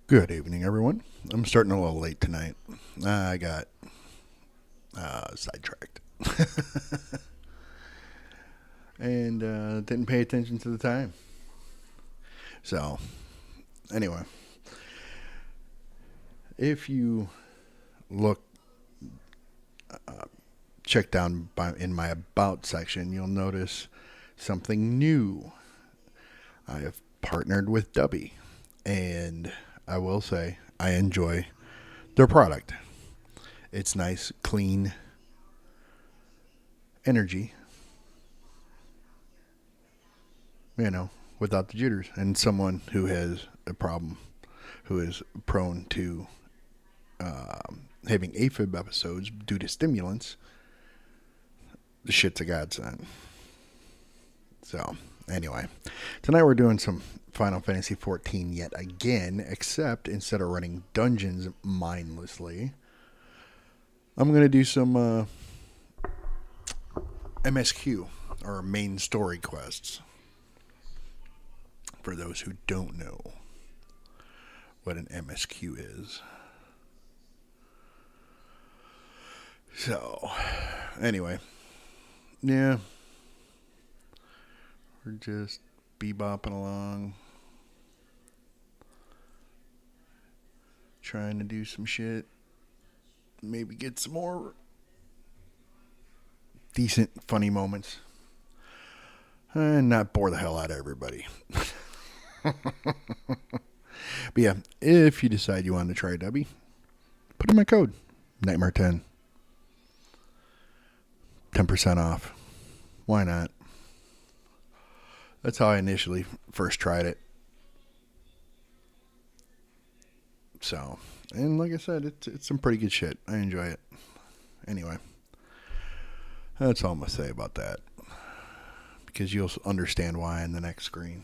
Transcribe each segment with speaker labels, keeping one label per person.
Speaker 1: Good evening, everyone. I'm starting a little late tonight. I got sidetracked and didn't pay attention to the time. So, anyway, if you look, check down in my About section, you'll notice something new. I have partnered with Dubby, and I will say I enjoy their product. It's nice, clean energy, without the jitters. And someone who has a problem, who is prone to having AFib episodes due to stimulants, the shit's a godsend. So, anyway, tonight we're doing some Final Fantasy XIV yet again, except instead of running dungeons mindlessly, I'm going to do some MSQ, or main story quests. For those who don't know what an MSQ is. So, anyway, yeah, we're just bebopping along, trying to do some shit, maybe get some more decent, funny moments, and not bore the hell out of everybody. But yeah, if you decide you want to try Dubby, put in my code, Nightmare10. 10% off. Why not? That's how I initially first tried it. So, and like I said, it's some pretty good shit. I enjoy it. Anyway, that's all I'm going to say about that. Because you'll understand why in the next screen.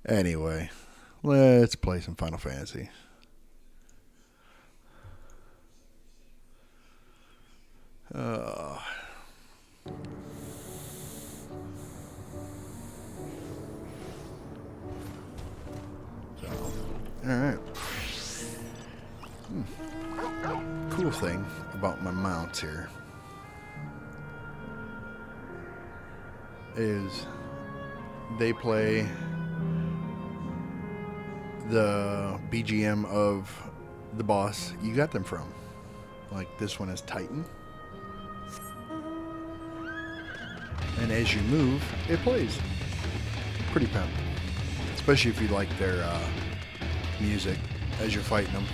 Speaker 1: Anyway, let's play some Final Fantasy. So, alright. Cool thing about my mounts here is they play the BGM of the boss you got them from. Like this one is Titan. And as you move, it plays. Pretty pimp. Especially if you like their music as you're fighting them.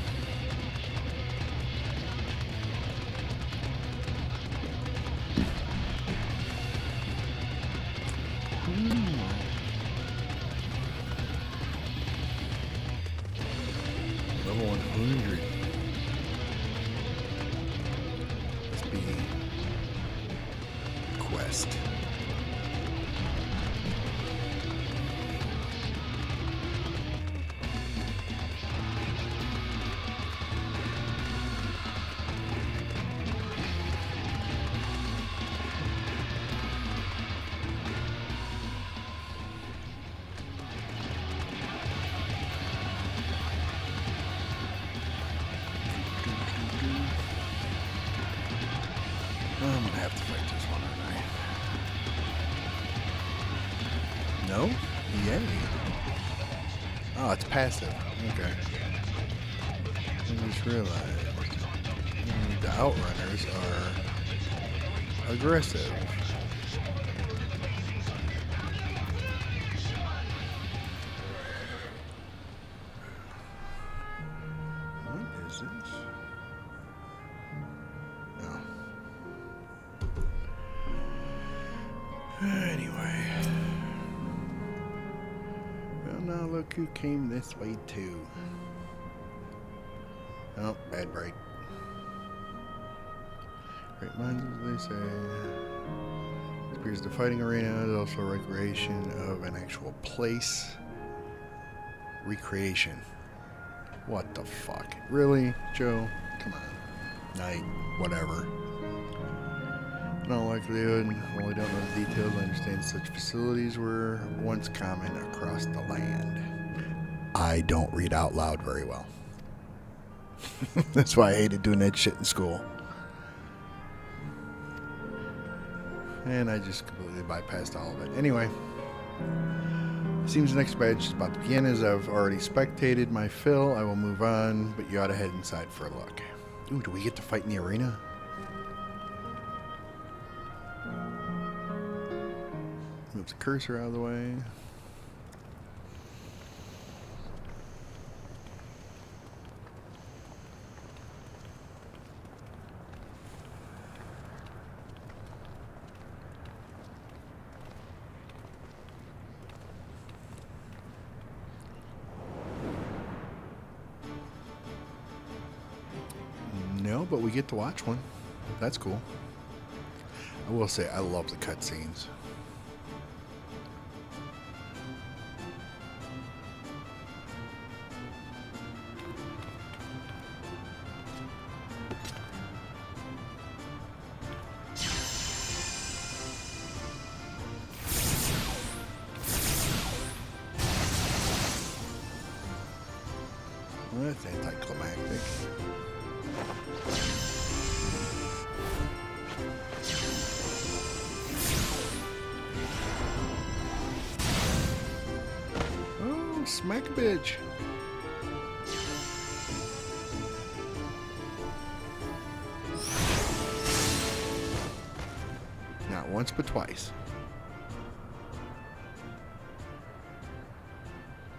Speaker 1: Level 100. Must be quest. I'm gonna have to fight this one, aren't I? No? Yay. Oh, it's passive. Okay. I just realized the Outrunners are aggressive. What is this? Anyway. Well, now look who came this way too. Oh, bad break. Great minds, as they say. It appears the fighting arena is also a recreation of an actual place. Recreation. What the fuck? Really, Joe? Come on. Night. Whatever. In all likelihood, while I don't know the details, I understand such facilities were once common across the land. I don't read out loud very well. That's why I hated doing that shit in school. And I just completely bypassed all of it. Anyway, seems the next badge is about to begin. As I've already spectated my fill, I will move on, but you ought to head inside for a look. Ooh, do we get to fight in the arena? Move the cursor out of the way. No, but we get to watch one. That's cool. I will say, I love the cutscenes. Well, that's anticlimactic. Oh, smack a bitch. Not once, but twice.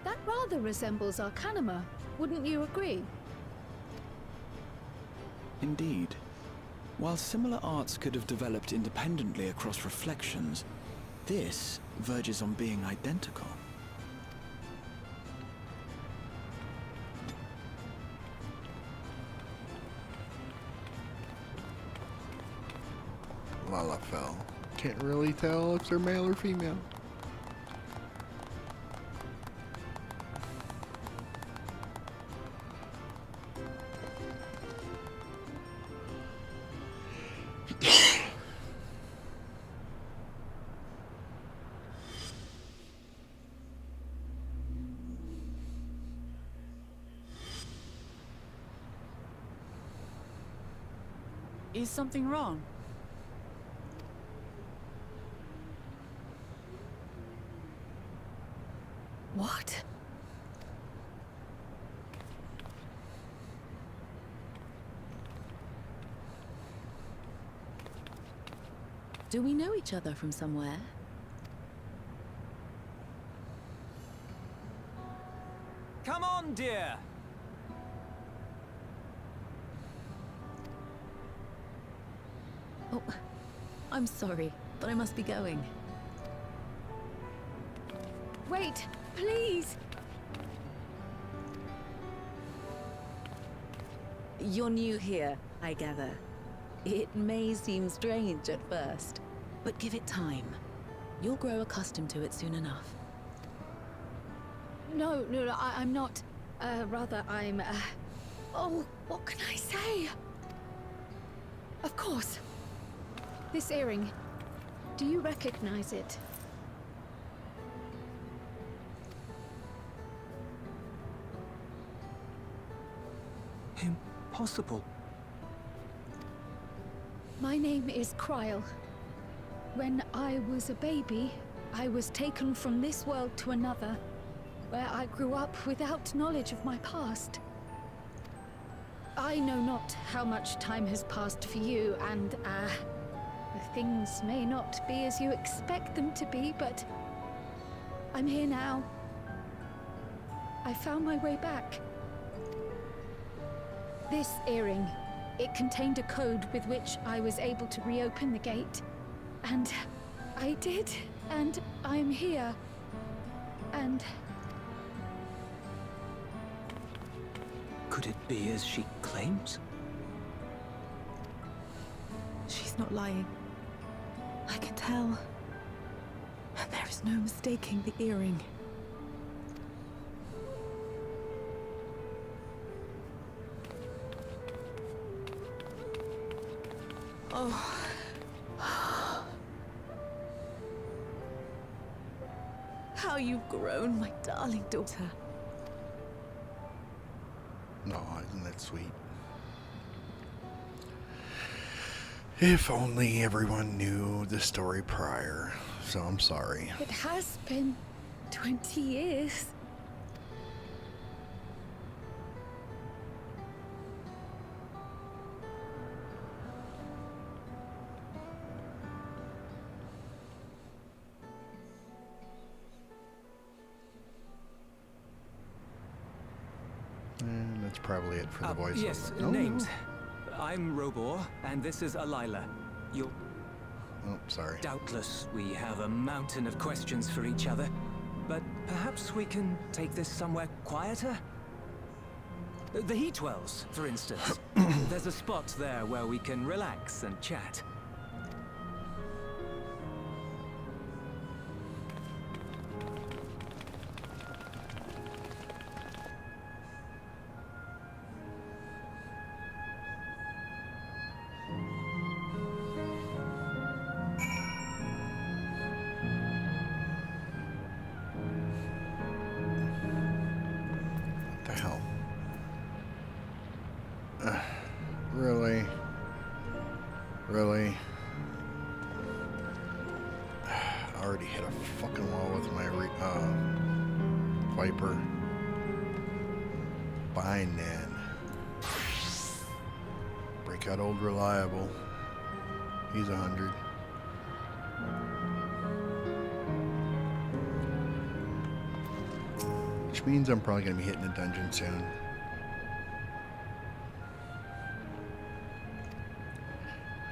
Speaker 2: That rather resembles Arcanima, wouldn't you agree?
Speaker 3: Indeed. While similar arts could have developed independently across reflections, this verges on being identical.
Speaker 1: Lalafell. Can't really tell if they're male or female.
Speaker 4: Is something wrong?
Speaker 2: What?
Speaker 4: Do we know each other from somewhere?
Speaker 5: Come on, dear!
Speaker 4: Oh, I'm sorry, but I must be going.
Speaker 2: Wait, please!
Speaker 4: You're new here, I gather. It may seem strange at first, but give it time. You'll grow accustomed to it soon enough.
Speaker 2: No, I'm not. Rather, I'm, Oh, what can I say? Of course. This earring. Do you recognize it?
Speaker 5: Impossible.
Speaker 2: My name is Kryl. When I was a baby, I was taken from this world to another, where I grew up without knowledge of my past. I know not how much time has passed for you, and, things may not be as you expect them to be, but I'm here now. I found my way back. This earring, it contained a code with which I was able to reopen the gate. And I did, and I'm here. And...
Speaker 5: Could it be as she claims?
Speaker 4: She's not lying. I can tell. And there is no mistaking the earring. Oh. How you've grown, my darling daughter.
Speaker 1: that's sweet. If only everyone knew the story prior. So I'm sorry.
Speaker 2: It has been 20 years.
Speaker 1: And that's probably it for the voiceover.
Speaker 5: Yes,
Speaker 1: Oh,
Speaker 5: names. I'm Robor, and this is Alila. You're...
Speaker 1: Oh, sorry.
Speaker 5: Doubtless, we have a mountain of questions for each other. But perhaps we can take this somewhere quieter? The heat wells, for instance. There's a spot there where we can relax and chat.
Speaker 1: What the hell? Really? Really? I already hit a fucking wall with my Viper. Fine, Nan. Break out old reliable. He's 100. Which means I'm probably gonna be hitting a dungeon soon.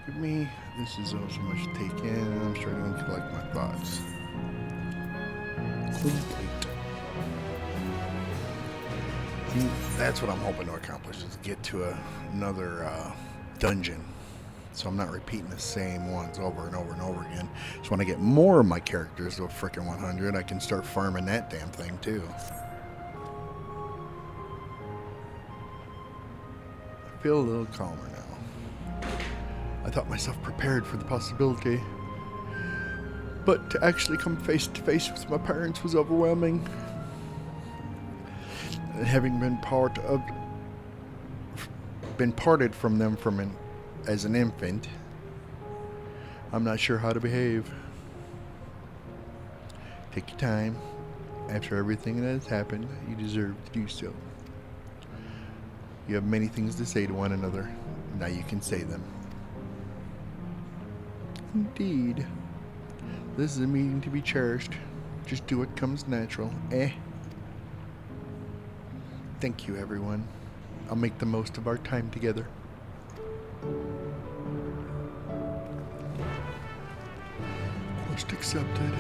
Speaker 1: Give me. This is so much to take in, and I'm starting to collect my thoughts. Complete. And that's what I'm hoping to accomplish, is get to another dungeon. So I'm not repeating the same ones over and over and over again. So when I get more of my characters to a frickin' 100, I can start farming that damn thing too. I feel a little calmer now. I thought myself prepared for the possibility, but to actually come face to face with my parents was overwhelming. And having been parted from them as an infant, I'm not sure how to behave. Take your time. After everything that has happened, you deserve to do so. You have many things to say to one another. Now you can say them. Indeed. This is a meeting to be cherished. Just do what comes natural. Thank you, everyone. I'll make the most of our time together. Quest accepted.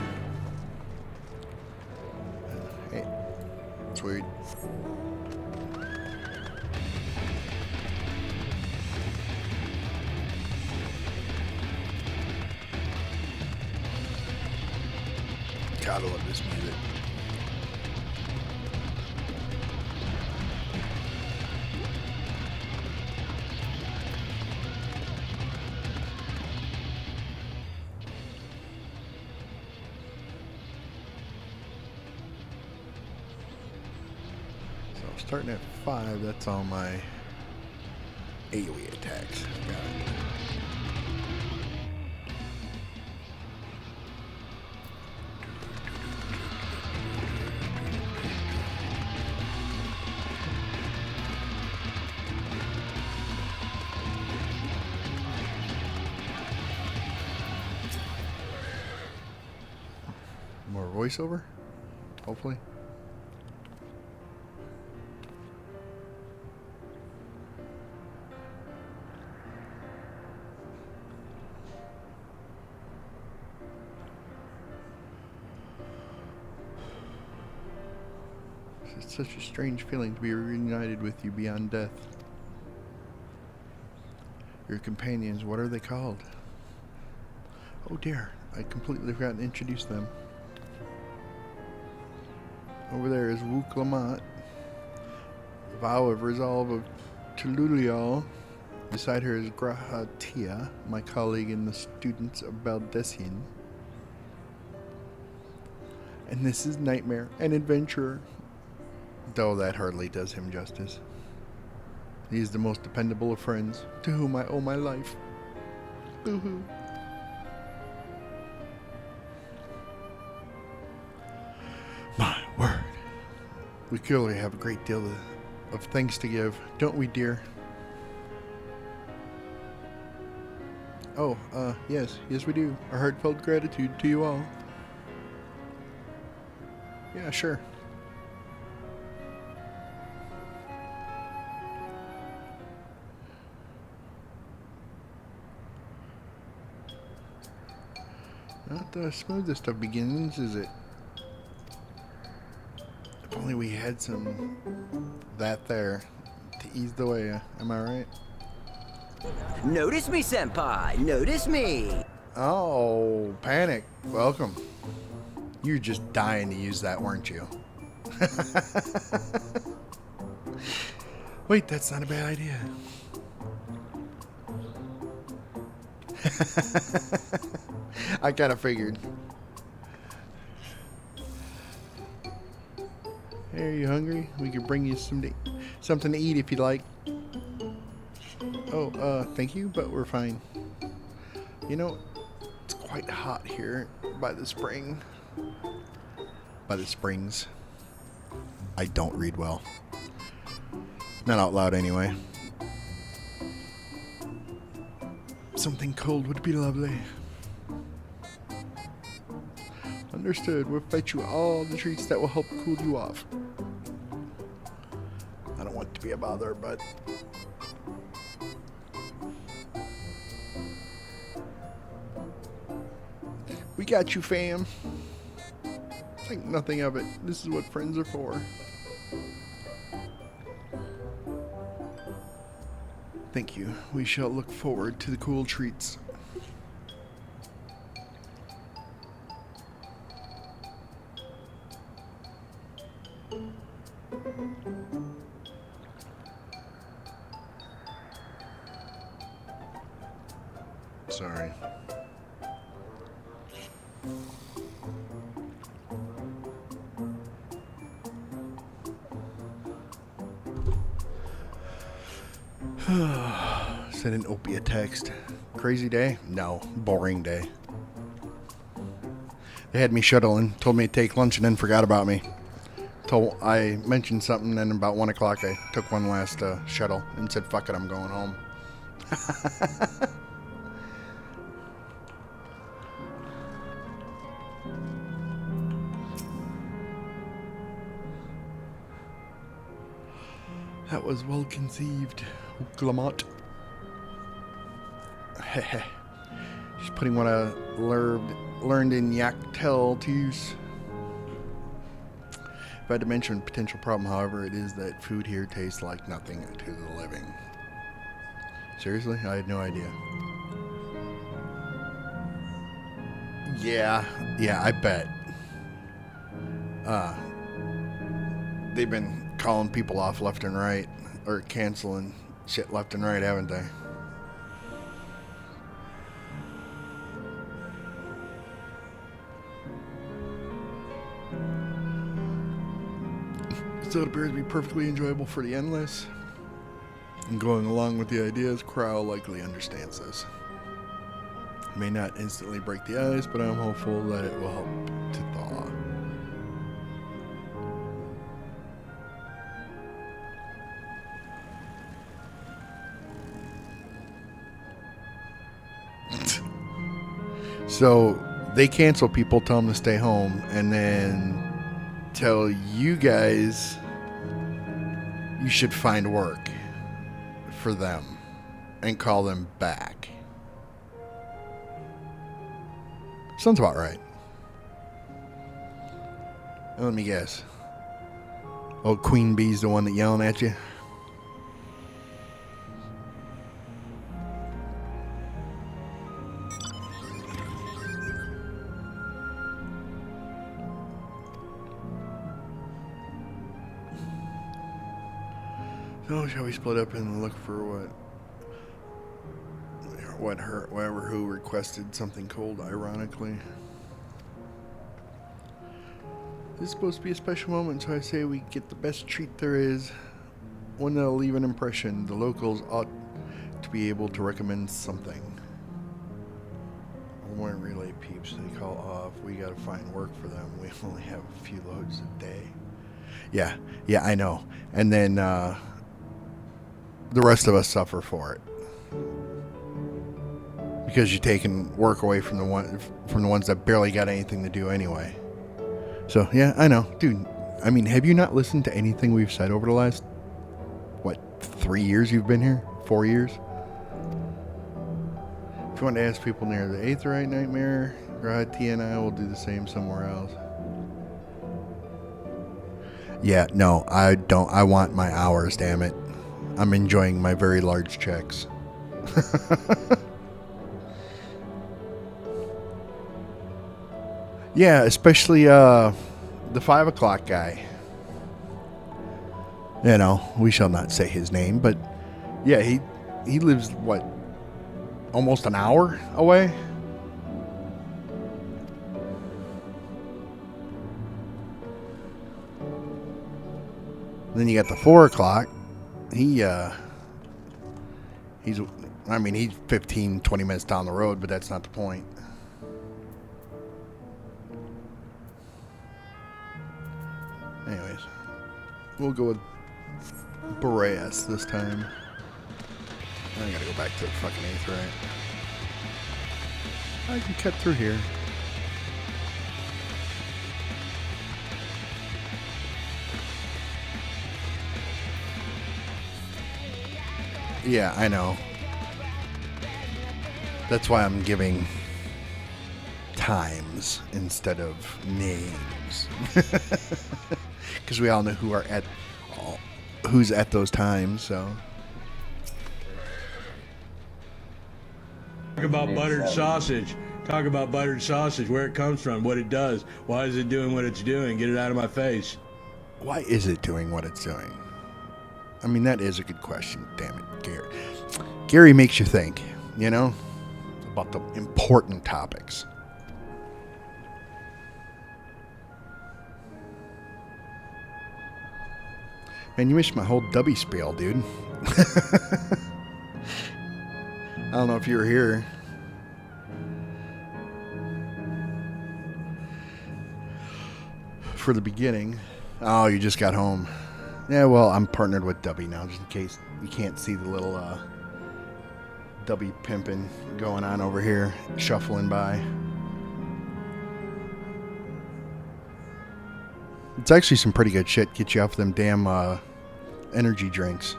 Speaker 1: Hey. Sweet. Gotta love this music. So starting at 5, that's all my AoE attacks. Got it. More voiceover, hopefully. It's such a strange feeling to be reunited with you beyond death. Your companions, what are they called? Oh dear, I completely forgot to introduce them. Over there is Wu Clamat, Vow of Resolve of Tululial. Beside her is Grahatia, my colleague in the students of Baldessian. And this is Nightmare, an adventurer. Though that hardly does him justice. He is the most dependable of friends, to whom I owe my life. Boo-hoo. My word. We clearly have a great deal of thanks to give, don't we, dear? Oh, yes we do. Our heartfelt gratitude to you all. Yeah, sure. Not the smoothest of beginnings, is it? If only we had some that there to ease the way, am I right?
Speaker 6: Notice me, senpai! Notice me!
Speaker 1: Oh, Panic. Welcome. You were just dying to use that, weren't you? Wait, that's not a bad idea. I kind of figured. Hey, are you hungry? We could bring you something to eat if you'd like. Oh, thank you, but we're fine. You know, it's quite hot here by the spring. By the springs. I don't read well. Not out loud, anyway. Something cold would be lovely. Understood. We'll fetch you all the treats that will help cool you off. I don't want to be a bother, but... we got you, fam. Think nothing of it. This is what friends are for. Thank you. We shall look forward to the cool treats. Sorry. Send an opiate text. Crazy day? No. Boring day. They had me shuttling, told me to take lunch, and then forgot about me. Till I mentioned something, and about 1 o'clock I took one last shuttle and said, fuck it, I'm going home. That was well conceived, Glamont. She's putting what I learned in Yaktel to use. If I had to mention a potential problem, however, it is that food here tastes like nothing to the living. Seriously? I had no idea. Yeah, I bet. They've been calling people off left and right, or canceling shit left and right, haven't they? So it appears to be perfectly enjoyable for the endless. And going along with the ideas, Crow likely understands this. It may not instantly break the ice, but I'm hopeful that it will help to thaw. So they cancel people, tell them to stay home, and then tell you guys you should find work for them and call them back. Sounds about right. Now let me guess. Oh, Queen Bee's the one that yelling at you? So shall we split up and look for whoever who requested something cold, ironically. This is supposed to be a special moment, so I say we get the best treat there is. one that'll leave an impression. The locals ought to be able to recommend something. More relay peeps, they call off. We gotta find work for them. We only have a few loads a day. Yeah, I know. And then the rest of us suffer for it because you're taking work away from the ones that barely got anything to do anyway. So yeah, I know, dude. I mean, have you not listened to anything we've said over the last 3 years you've been here? 4 years? If you want to ask people near the Aetheryte Nightmare, Rod, T, and I will do the same somewhere else. Yeah, no, I don't. I want my hours, damn it. I'm enjoying my very large checks. Yeah, especially the 5 o'clock guy. You know, we shall not say his name, but yeah, he lives, what, almost an hour away? Then you got the 4 o'clock. He's 15, 20 minutes down the road, but that's not the point. Anyways, we'll go with Boreas this time. I gotta go back to the fucking Aetheryte. I can cut through here. Yeah, I know. That's why I'm giving times instead of names. Because we all know who's at those times, so.
Speaker 7: Talk about buttered sausage. Talk about buttered sausage, where it comes from, what it does. Why is it doing what it's doing? Get it out of my face.
Speaker 1: Why is it doing what it's doing? I mean, that is a good question. Damn it, Gary. Gary makes you think, you know, about the important topics. Man, you missed my whole dubby spiel, dude. I don't know if you were here. For the beginning. Oh, you just got home. Yeah, well, I'm partnered with Dubby now, just in case you can't see the little Dubby pimping going on over here, shuffling by. It's actually some pretty good shit. Get you off them damn energy drinks.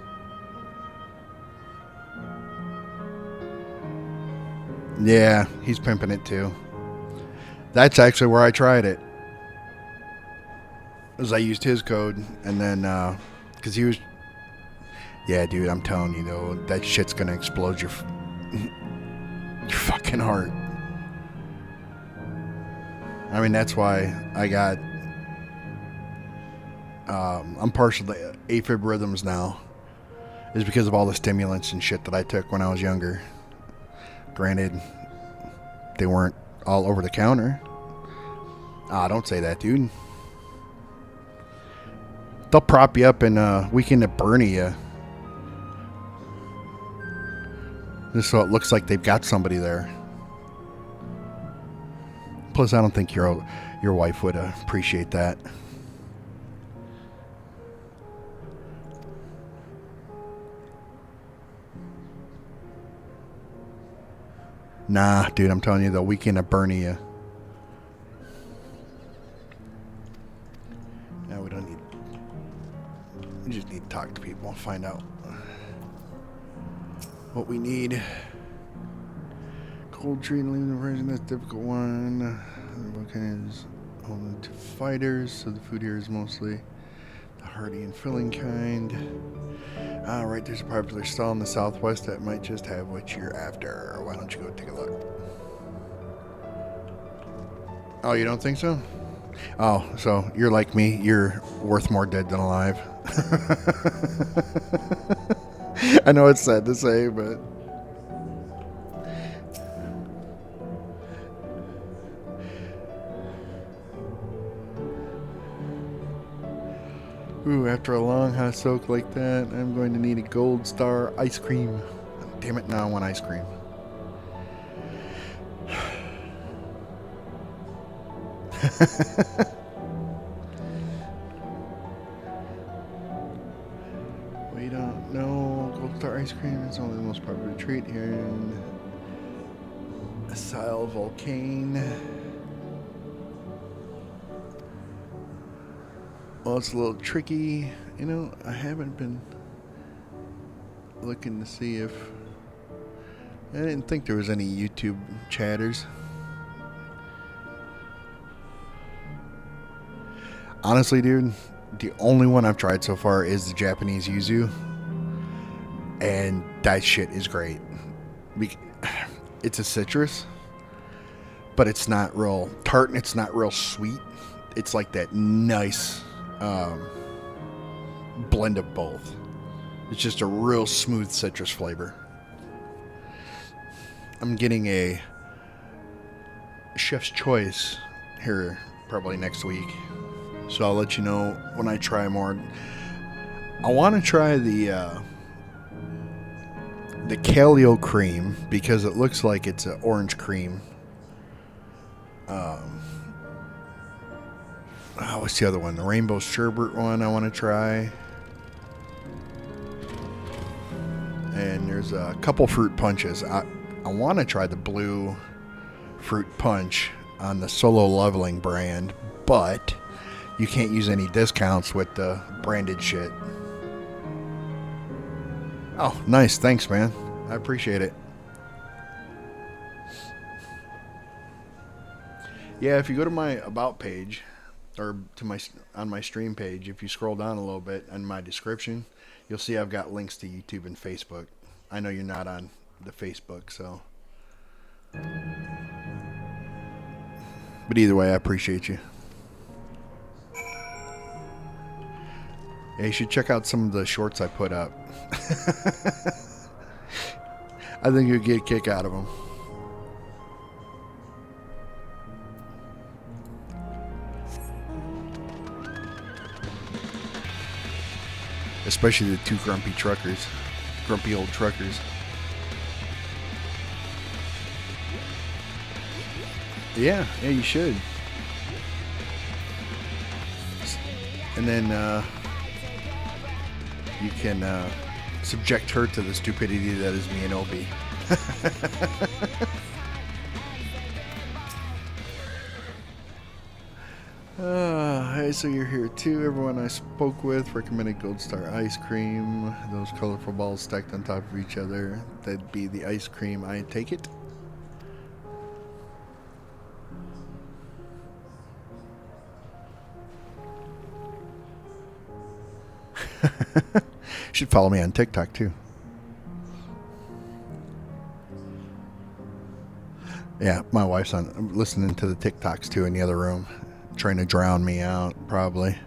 Speaker 1: Yeah, he's pimping it too. That's actually where I tried it. As I used his code, and then, because he was... Yeah, dude, I'm telling you, though, that shit's gonna explode your fucking heart. I mean, that's why I got... I'm partial to AFib rhythms now. Is because of all the stimulants and shit that I took when I was younger. Granted, they weren't all over the counter. Don't say that, dude. They'll prop you up and weekend at Bernie you. Just so it looks like they've got somebody there. Plus, I don't think your wife would appreciate that. Nah, dude, I'm telling you, the weekend at Bernie you. No, we don't need... We just need to talk to people and find out what we need. Cold treat and leaving the version, that's a difficult one. The weekend is only to fighters, so the food here is mostly the hearty and filling kind. Right, there's a popular stall in the southwest that might just have what you're after. Why don't you go take a look? Oh, you don't think so? Oh, so you're like me. You're worth more dead than alive. I know it's sad to say, but... Ooh, after a long hot soak like that, I'm going to need a Gold Star ice cream. Damn it, now I want ice cream. We don't know. Gold Star ice cream is only the most popular treat here in Asile Volcane. Well, it's a little tricky. You know, I haven't been looking to see if... I didn't think there was any YouTube chatters. Honestly, dude, the only one I've tried so far is the Japanese yuzu. And that shit is great. It's a citrus, but it's not real tart and it's not real sweet. It's like that nice blend of both. It's just a real smooth citrus flavor. I'm getting a chef's choice here probably next week, so I'll let you know when I try more. I want to try the Calio cream because it looks like it's an orange cream. What's the other one? The rainbow sherbet one I want to try. And there's a couple fruit punches. I want to try the blue fruit punch on the Solo Leveling brand, but you can't use any discounts with the branded shit. Oh, nice. Thanks, man. I appreciate it. Yeah, if you go to my About page, or to on my stream page, if you scroll down a little bit in my description, you'll see I've got links to YouTube and Facebook. I know you're not on the Facebook, so. But either way, I appreciate you. Yeah, you should check out some of the shorts I put up. I think you'll get a kick out of them. Especially the two grumpy old truckers. Yeah, you should. And then you can subject her to the stupidity that is me and Obi. Hey, so you're here too. Everyone I spoke with recommended Gold Star ice cream. Those colorful balls stacked on top of each other. That'd be the ice cream. I take it. Should follow me on TikTok too. Yeah, my wife's listening to the TikToks too in the other room, trying to drown me out, probably.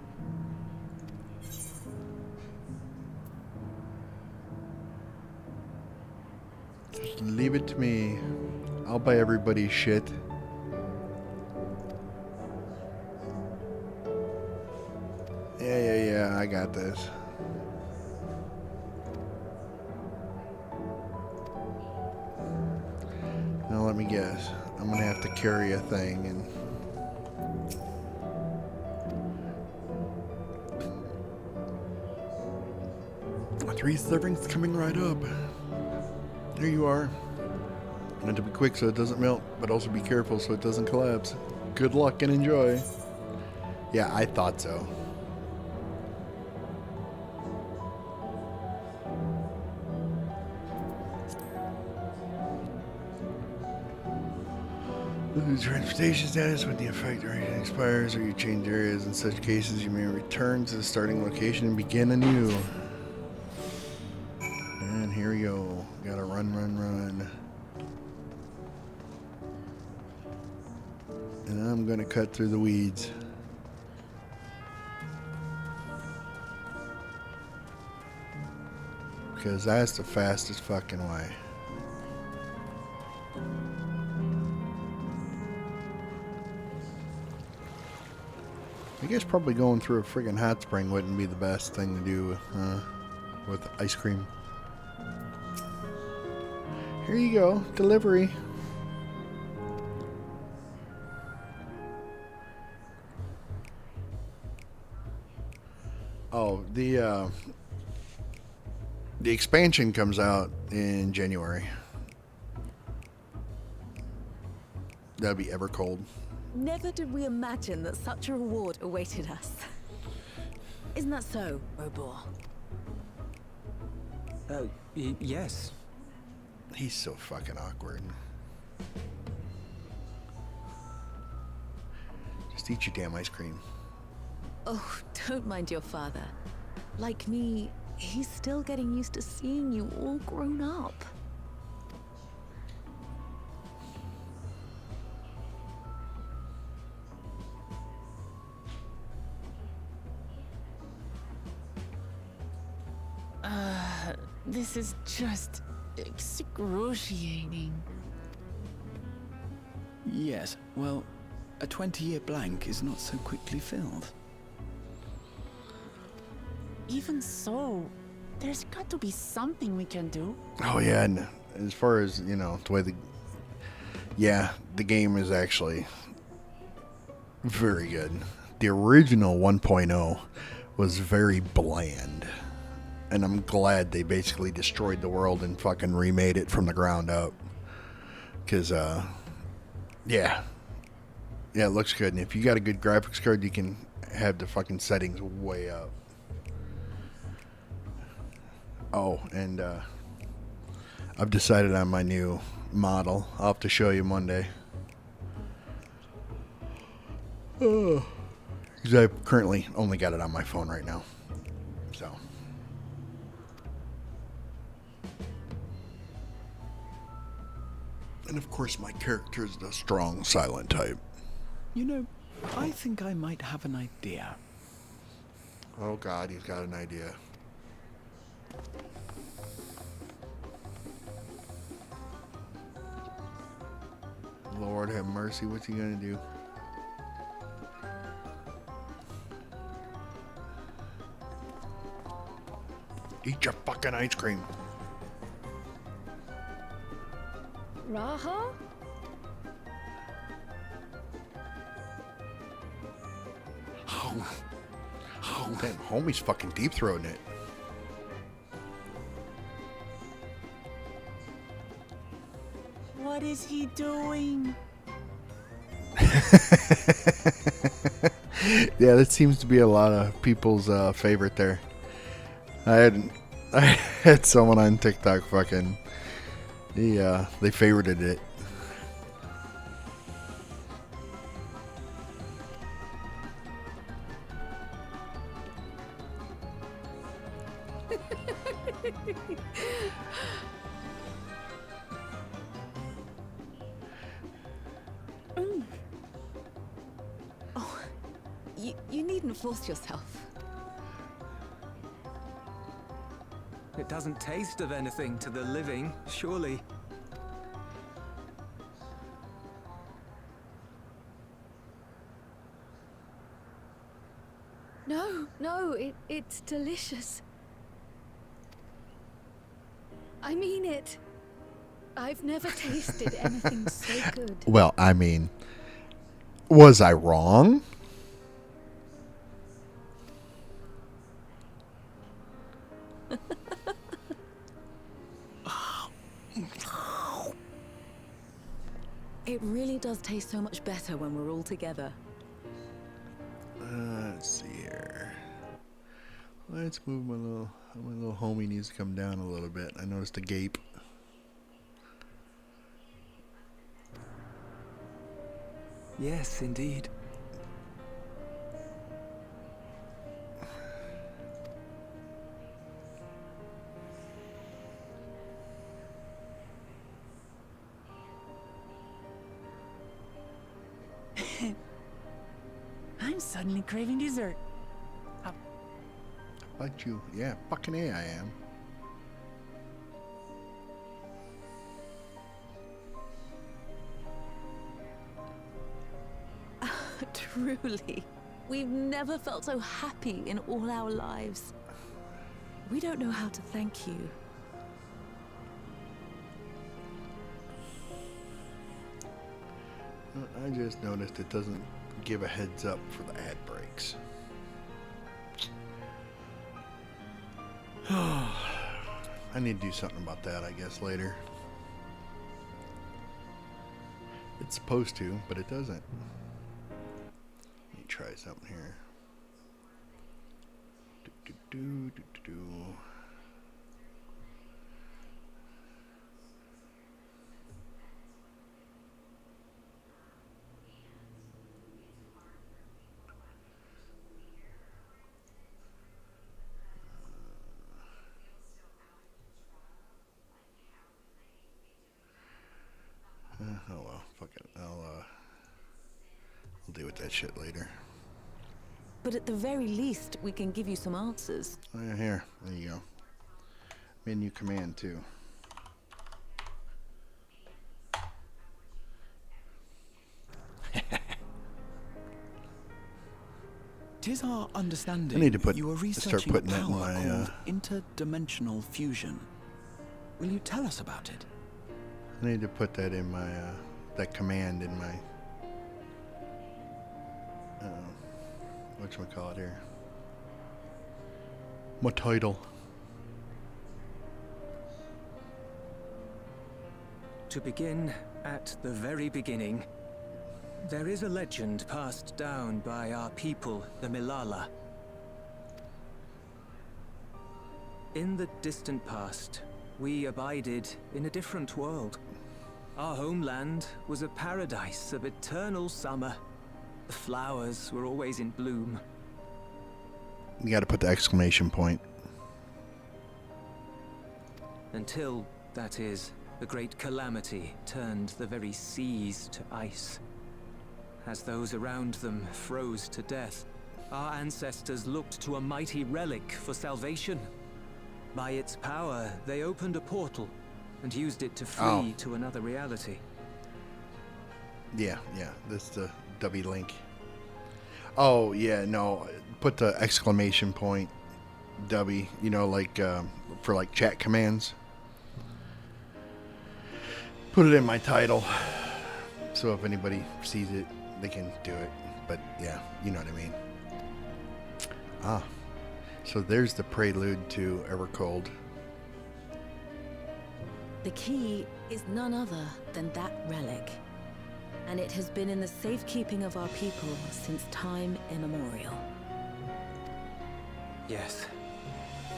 Speaker 1: Just leave it to me. I'll buy everybody's shit. Yeah, I got this. Now let me guess. I'm gonna have to carry a thing and... Three servings coming right up. There you are. And to be quick so it doesn't melt, but also be careful so it doesn't collapse. Good luck and enjoy. Yeah, I thought so. Lose transportation status when the effect duration expires or you change areas. In such cases, you may return to the starting location and begin anew. And here we go. Gotta run. And I'm gonna cut through the weeds. Because that's the fastest fucking way. I guess probably going through a friggin' hot spring wouldn't be the best thing to do with ice cream. Here you go, delivery. Oh, the expansion comes out in January. That'd be ever cold.
Speaker 4: Never did we imagine that such a reward awaited us. Isn't that so, Robor?
Speaker 5: Yes.
Speaker 1: He's so fucking awkward. Just eat your damn ice cream.
Speaker 4: Oh, don't mind your father. Like me, he's still getting used to seeing you all grown up.
Speaker 8: This is just excruciating.
Speaker 3: Yes, well, a 20-year blank is not so quickly filled.
Speaker 8: Even so, there's got to be something we can do.
Speaker 1: Oh yeah, and as far as, you know, the way the game is actually very good. The original 1.0 was very bland. And I'm glad they basically destroyed the world and fucking remade it from the ground up. Because, yeah, it looks good. And if you got a good graphics card, you can have the fucking settings way up. Oh, and I've decided on my new model. I'll have to show you Monday. Oh, because I've currently only got it on my phone right now. So. And of course, my character is the strong, silent type.
Speaker 3: You know, I think I might have an idea.
Speaker 1: Oh God, he's got an idea. Lord have mercy, what's he gonna do? Eat your fucking ice cream.
Speaker 2: Raha?
Speaker 1: Oh, damn, homie's fucking deep throating it.
Speaker 8: What is he doing?
Speaker 1: Yeah, that seems to be a lot of people's favorite there. I had someone on TikTok fucking they favorited it.
Speaker 4: Oh, you needn't force yourself.
Speaker 5: It doesn't taste of anything to the living, surely.
Speaker 2: No, it's delicious. I mean it. I've never tasted anything so good.
Speaker 1: Well, I mean, was I wrong?
Speaker 4: It really does taste so much better when we're all together.
Speaker 1: Let's see here. Let's move my little homie needs to come down a little bit. I noticed a gape.
Speaker 5: Yes, indeed.
Speaker 8: I'm suddenly craving dessert.
Speaker 1: Like you. Yeah, fucking A I am.
Speaker 4: Truly. We've never felt so happy in all our lives. We don't know how to thank you.
Speaker 1: I just noticed it doesn't give a heads up for the ad breaks. I need to do something about that, I guess, later. It's supposed to, but it doesn't. Let me try something here. Do. Oh well, fuck it. I'll deal with that shit later.
Speaker 4: But at the very least, we can give you some answers.
Speaker 1: Oh yeah, here. There you go. Menu command too.
Speaker 3: 'Tis our understanding
Speaker 1: I need to
Speaker 3: you are
Speaker 1: start
Speaker 3: researching
Speaker 1: putting
Speaker 3: a
Speaker 1: that in
Speaker 3: power
Speaker 1: my,
Speaker 3: called interdimensional fusion. Will you tell us about it?
Speaker 1: I need to put that in my that command in my whatchamacallit here. My title.
Speaker 5: To begin at the very beginning, there is a legend passed down by our people, the Milala. In the distant past, we abided in a different world. Our homeland was a paradise of eternal summer. The flowers were always in bloom.
Speaker 1: You got to put the exclamation point.
Speaker 5: Until, that is, the great calamity turned the very seas to ice. As those around them froze to death, our ancestors looked to a mighty relic for salvation. By its power, they opened a portal and used it to flee to another reality.
Speaker 1: Yeah. That's the dubby link. Oh yeah, no. Put the exclamation point, dubby. You know, like for like chat commands. Put it in my title, so if anybody sees it, they can do it. But yeah, you know what I mean. So there's the prelude to Evercold.
Speaker 4: The key is none other than that relic. And it has been in the safekeeping of our people since time immemorial.
Speaker 5: Yes.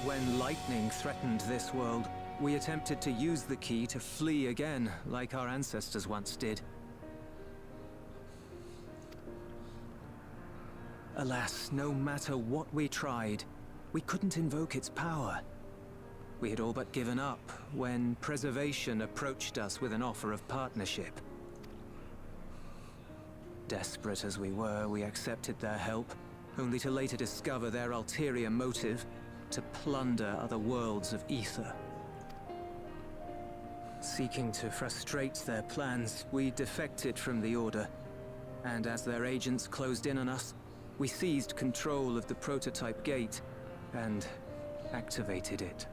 Speaker 5: When lightning threatened this world, we attempted to use the key to flee again, like our ancestors once did. Alas, no matter what we tried, we couldn't invoke its power. We had all but given up when Preservation approached us with an offer of partnership. Desperate as we were, we accepted their help, only to later discover their ulterior motive, to plunder other worlds of ether. Seeking to frustrate their plans, we defected from the Order, and as their agents closed in on us, we seized control of the prototype gate and activated it.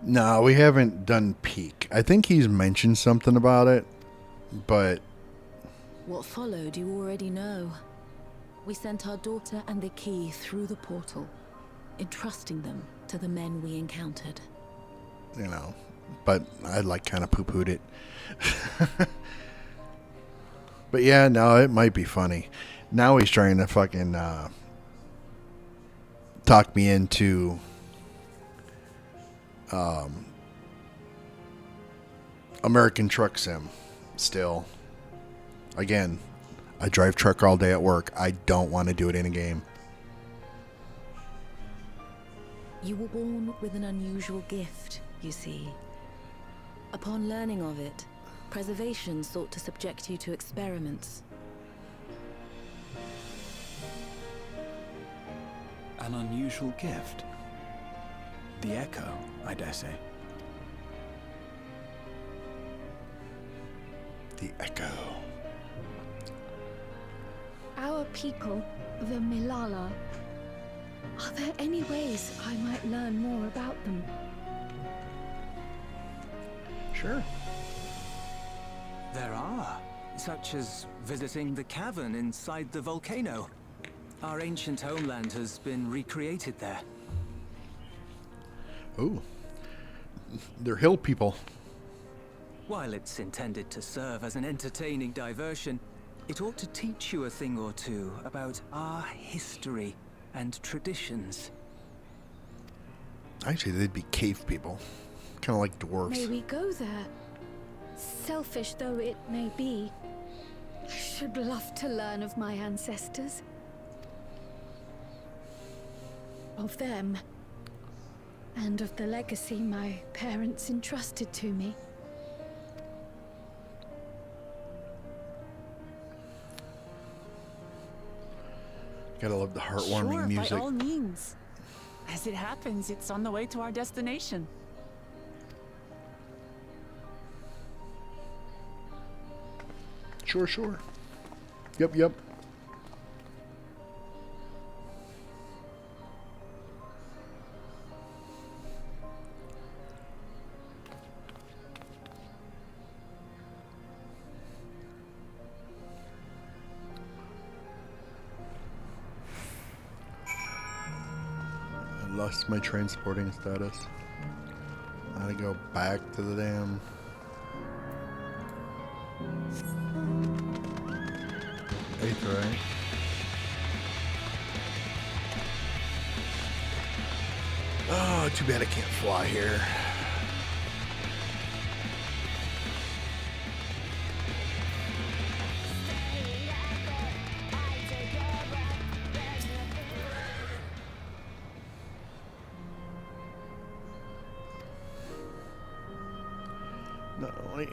Speaker 1: No, we haven't done peak. I think he's mentioned something about it, but
Speaker 4: What followed you already know. We sent our daughter and the key through the portal, entrusting them to the men we encountered.
Speaker 1: you know, but I like kind of poo-pooed it. But yeah, no, it might be funny. Now he's trying to fucking talk me into American Truck Sim still. Again, I drive truck all day at work. I don't want to do it in a game.
Speaker 4: You were born with an unusual gift, you see. Upon learning of it, Preservation sought to subject you to experiments.
Speaker 3: An unusual gift. The Echo, I dare say.
Speaker 1: The Echo.
Speaker 2: Our people, the Milala. Are there any ways I might learn more about them?
Speaker 1: Sure.
Speaker 5: There are, such as visiting the cavern inside the volcano. Our ancient homeland has been recreated there.
Speaker 1: Oh. They're hill people.
Speaker 5: While it's intended to serve as an entertaining diversion, it ought to teach you a thing or two about our history and traditions.
Speaker 1: Actually, they'd be cave people. Kind of like dwarves.
Speaker 2: May we go there? Selfish though it may be, I should love to learn of my ancestors. Of them. And of the legacy my parents entrusted to me.
Speaker 1: Gotta love the heartwarming
Speaker 8: Sure,
Speaker 1: music.
Speaker 8: by all means. As it happens, it's on the way to our destination.
Speaker 1: Sure, sure. Yep, yep. I lost my transporting status. I gotta go back to the damn... Eighth, right? Oh, too bad I can't fly here. Not only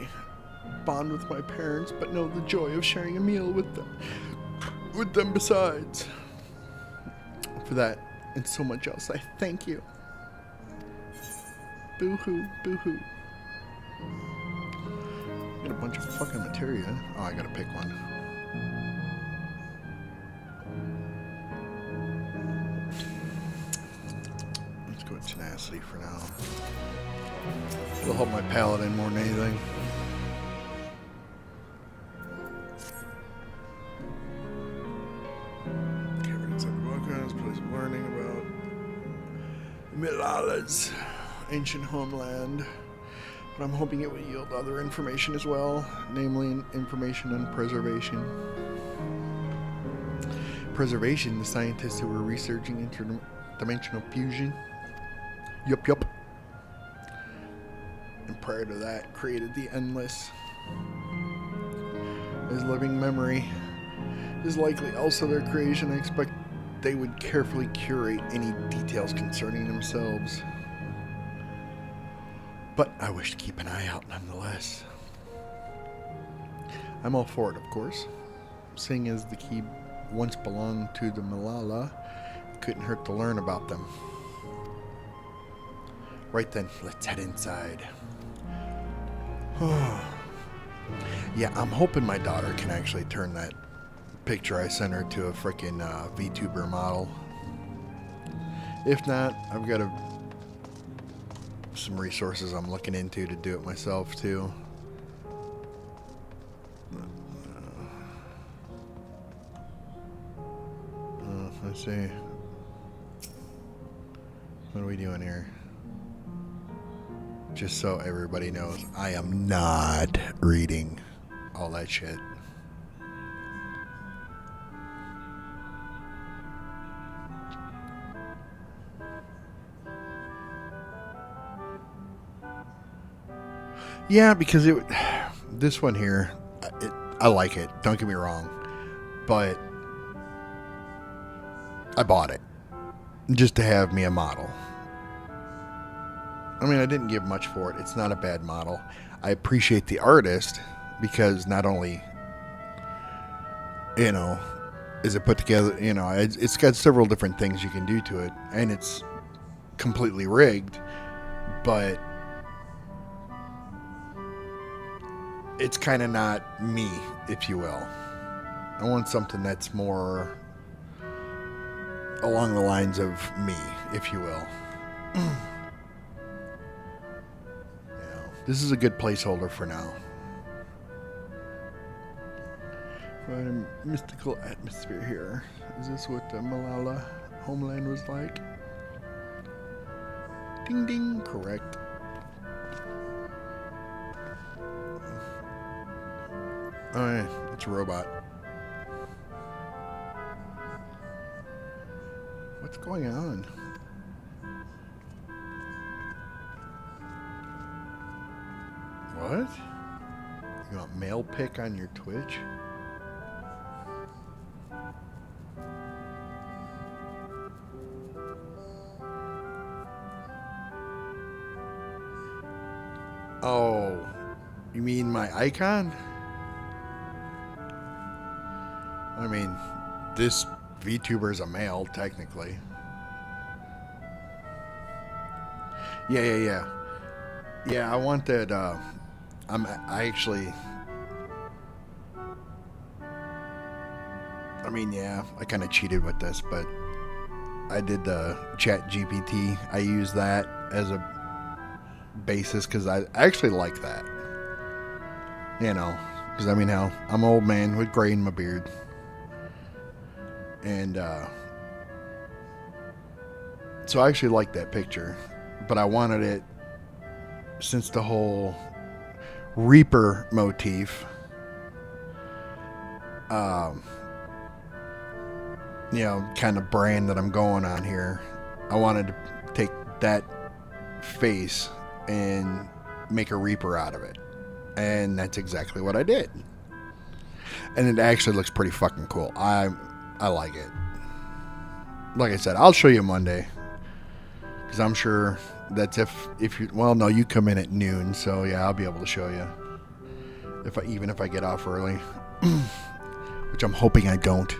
Speaker 1: bond with my parents, but know the joy of sharing a meal with them besides. For that and so much else, I thank you. Boo-hoo, boo-hoo. Got a bunch of fucking materia. Oh, I gotta pick one. Let's go with tenacity for now. It'll help my paladin more than anything. Place of learning about Milala's ancient homeland, but I'm hoping it will yield other information as well, namely information on preservation. Preservation, the scientists who were researching interdimensional fusion. Yup. And prior to that, created the Endless. As living memory is likely also their creation. I expect they would carefully curate any details concerning themselves. But I wish to keep an eye out nonetheless. I'm all for it, of course. Seeing as the key once belonged to the Milala, it couldn't hurt to learn about them. Right then, let's head inside. Yeah, I'm hoping my daughter can actually turn that picture I sent her to a freaking VTuber model. If not, I've got some resources I'm looking into to do it myself too. Let's see. What are we doing here? Just so everybody knows, I am not reading all that shit. Yeah, because this one here, I like it. Don't get me wrong, but I bought it just to have me a model. I mean, I didn't give much for it. It's not a bad model. I appreciate the artist because not only, is it put together, it's got several different things you can do to it, and it's completely rigged, but it's kind of not me, if you will. I want something that's more along the lines of me, if you will. This is a good placeholder for now. Mystical atmosphere here. Is this what the Malala homeland was like? Ding ding, correct. Alright, it's a robot. What's going on? What? You want male pick on your Twitch? Oh, you mean my icon? I mean, this VTuber is a male, technically. Yeah. Yeah, I want that, I actually... I mean, yeah, I kind of cheated with this, but I did the Chat GPT. I use that as a basis because I actually like that. You know, because I mean, how I'm an old man with gray in my beard. And so I actually like that picture, but I wanted it since the whole Reaper motif. You know, kind of brand that I'm going on here. I wanted to take that face and make a Reaper out of it. And that's exactly what I did. And it actually looks pretty fucking cool. I like it. Like I said, I'll show you Monday. Because I'm sure that's if you... Well, no, you come in at noon. So, yeah, I'll be able to show you. Even if I get off early. Which I'm hoping I don't.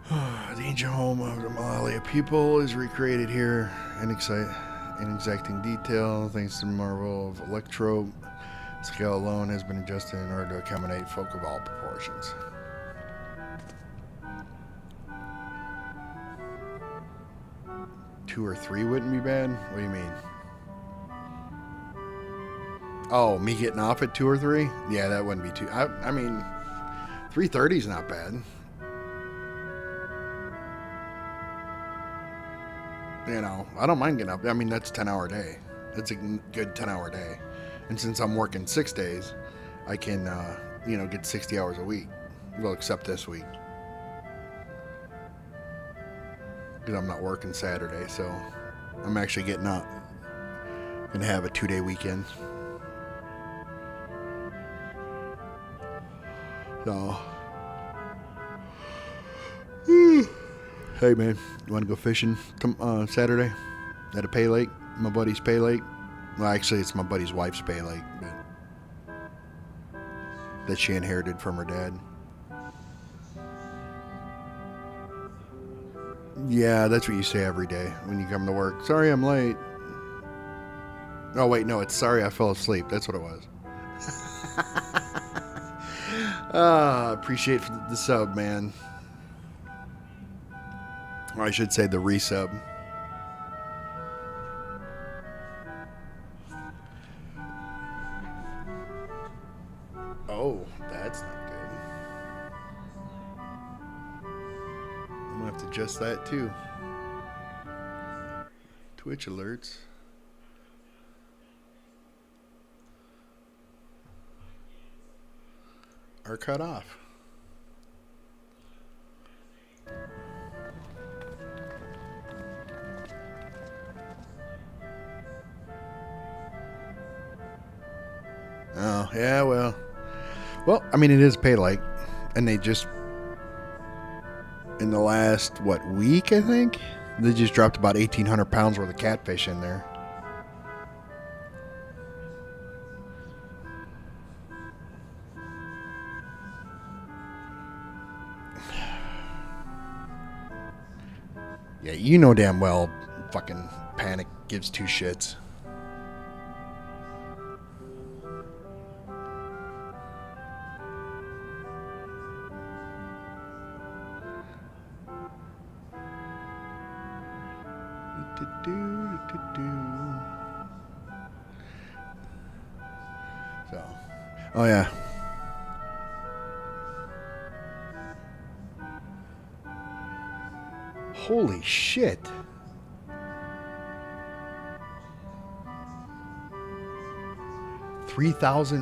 Speaker 1: The ancient home of the Malalia people is recreated here in exacting detail, thanks to the marvel of electro. Scale alone has been adjusted in order to accommodate folk of all proportions. Two or three wouldn't be bad? What do you mean? Oh, me getting off at 2 or 3? Yeah, that wouldn't be too... I mean, 3:30 is not bad. You know, I don't mind getting up. I mean, that's a 10-hour day. That's a good 10-hour day. And since I'm working 6 days, I can, you know, get 60 hours a week. Well, except this week. Because I'm not working Saturday, so I'm actually getting up. Gonna have a 2-day weekend. So... Hey man, you want to go fishing Saturday at a pay lake? My buddy's pay lake. Well, actually, it's my buddy's wife's pay lake, but that she inherited from her dad. Yeah, that's what you say every day when you come to work. Sorry, I'm late. Oh wait, no, it's sorry I fell asleep. That's what it was. Appreciate the sub, man. Or I should say the resub. Oh, that's not good. I'm gonna have to adjust that too. Twitch alerts. Are cut off. Oh, yeah, well, I mean, it is pay lake, and they just, in the last, week, I think, they just dropped about 1,800 pounds worth of catfish in there. Yeah, you know damn well fucking Panic gives two shits. So, oh yeah. Holy shit.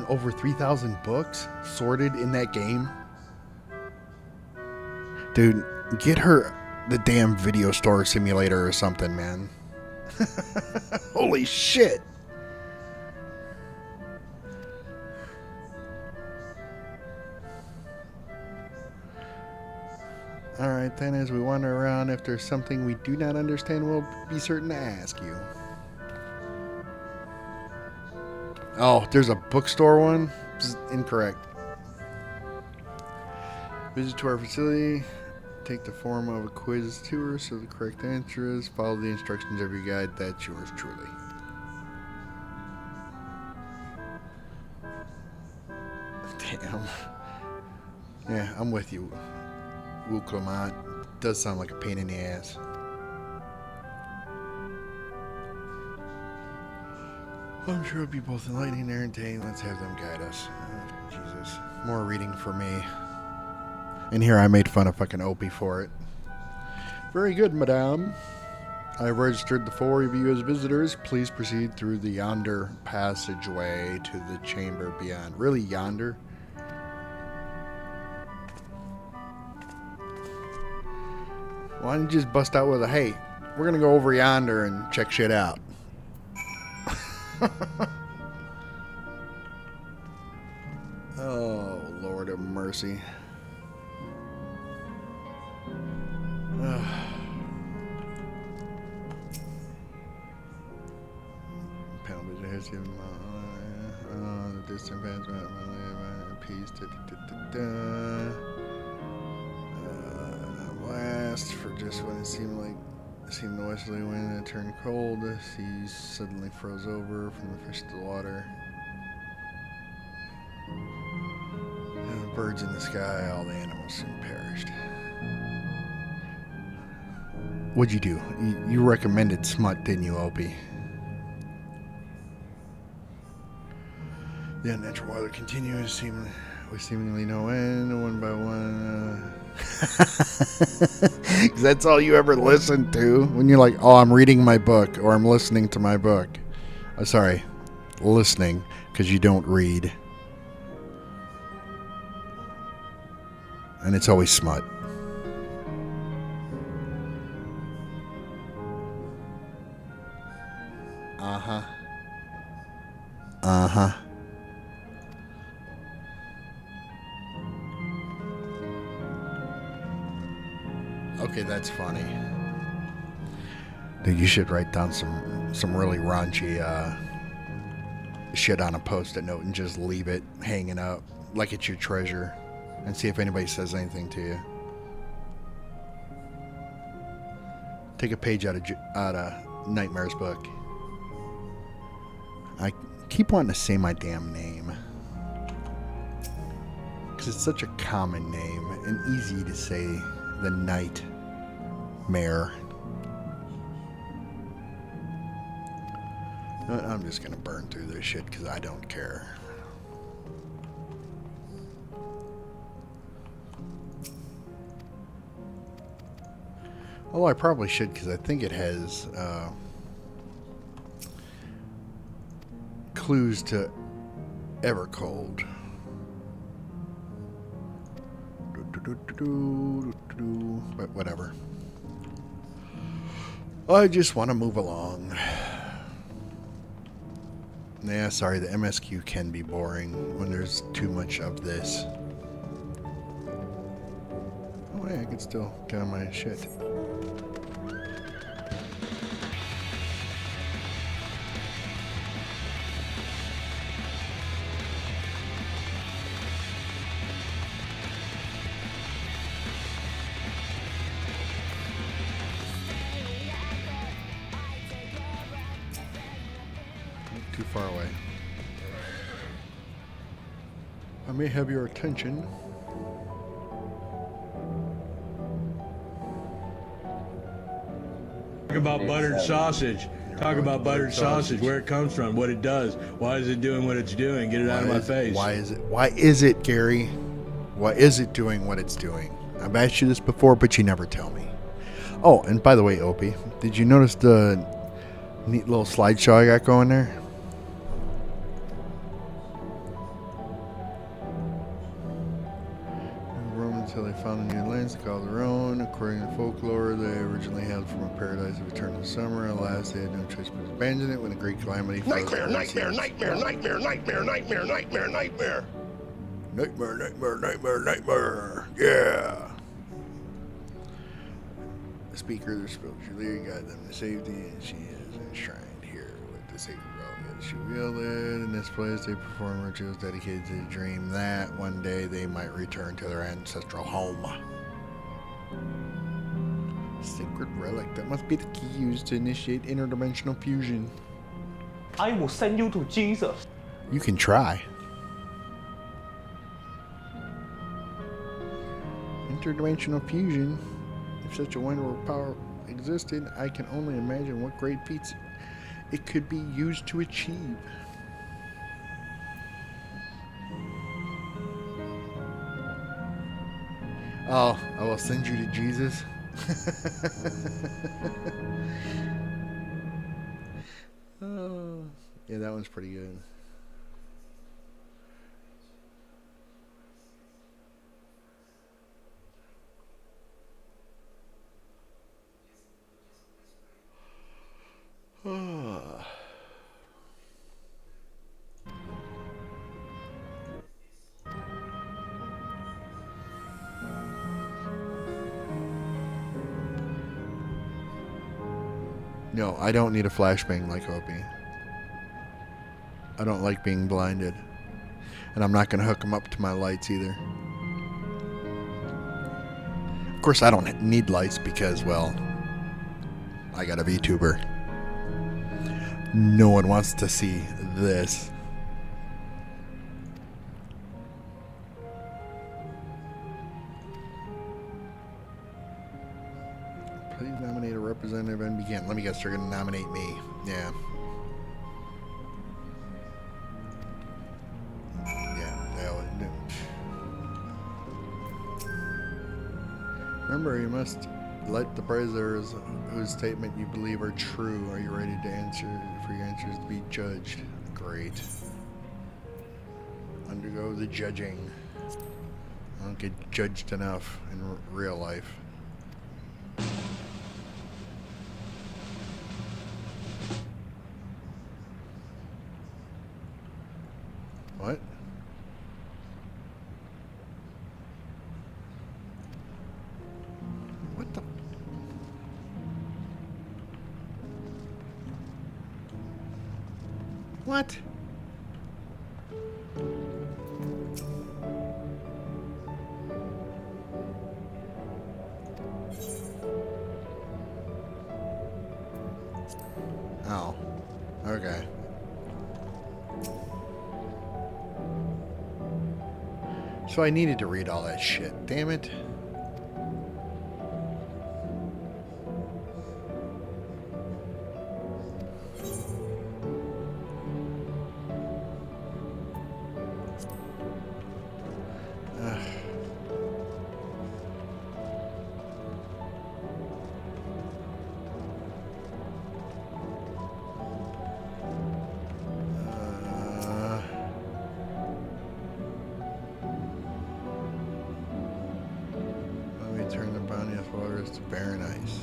Speaker 1: Over 3,000 books sorted in that game. Dude, get her the damn video store simulator or something, man. Holy shit. Alright then, as we wander around, if there's something we do not understand, we'll be certain to ask you. Oh, there's a bookstore one? This is incorrect. Visit to our facility. Take the form of a quiz tour, so the correct answer is follow the instructions of your guide. That's yours truly. Damn. Yeah, I'm with you. Wu Clement does sound like a pain in the ass. I'm sure it'll be both enlightening and entertaining. Let's have them guide us. Oh, Jesus. More reading for me. And here I made fun of fucking Opie for it. Very good, madame. I've registered the four of you as visitors. Please proceed through the yonder passageway to the chamber beyond. Really, yonder? Why don't you just bust out with a, hey, we're going to go over yonder and check shit out. Oh, Lord of mercy. The distant fans peace. Blast for just when it seemed the westerly wind had turned cold. The seas suddenly froze over from the fish to the water. And the birds in the sky, all the animals soon perished. What'd you do? You recommended smut, didn't you, Opie? The unnatural weather continues, with seemingly no end, one by one. 'Cause that's all you ever listen to when you're like, oh, I'm reading my book or I'm listening to my book. Sorry, listening, because you don't read. And it's always smut. Uh-huh. Uh-huh. Okay, that's funny. Dude, you should write down some really raunchy shit on a post-it note and just leave it hanging up like it's your treasure and see if anybody says anything to you. Take a page out of Nightmare's book. I keep wanting to say my damn name because it's such a common name and easy to say. The Nightmare. I'm just gonna burn through this shit because I don't care. Although I probably should because I think it has clues to Evercold. But whatever. I just want to move along. Yeah, sorry, the MSQ can be boring when there's too much of this. Oh yeah, I can still get on my shit. Too far away. I may have your attention.
Speaker 7: Talk about buttered sausage. Talk about buttered sausage, where it comes from, what it does. Why is it doing what it's doing? Get it out of my face.
Speaker 1: Why is it, Gary? Why is it doing what it's doing? I've asked you this before, but you never tell me. Oh, and by the way, Opie, did you notice the neat little slideshow I got going there? Until they found a new lands they called their own. According to folklore, they originally hailed from a paradise of eternal summer. Alas, they had no choice but to abandon it when a great calamity fell.
Speaker 9: Nightmare, nightmare, nightmare, nightmare, nightmare, nightmare, nightmare, nightmare.
Speaker 1: Nightmare, nightmare, nightmare, nightmare. Yeah. The speaker of their spiritual leader guided them to safety, and she is enshrined here with the sacred relic. She wielded in this place. They perform rituals dedicated to the dream that one day they might return to their ancestral home. Sacred relic. That must be the key used to initiate interdimensional fusion.
Speaker 10: I will send you to Jesus.
Speaker 1: You can try. Interdimensional fusion. If such a wonderful power existed, I can only imagine what great feats it could be used to achieve. Oh, I will send you to Jesus. Oh, yeah, that one's pretty good. No, I don't need a flashbang like Opie. I don't like being blinded. And I'm not going to hook them up to my lights either. Of course, I don't need lights because, well, I got a VTuber. No one wants to see this. Please nominate a representative and begin. Let me guess, they're going to nominate me. Yeah. Remember, you must let the prisoners whose statement you believe are true. Are you ready to answer for your answers to be judged? Great. Undergo the judging. I don't get judged enough in real life. What? What the? What? Oh. Okay. So I needed to read all that shit. Damn it. Turn the bounteous waters to barren ice.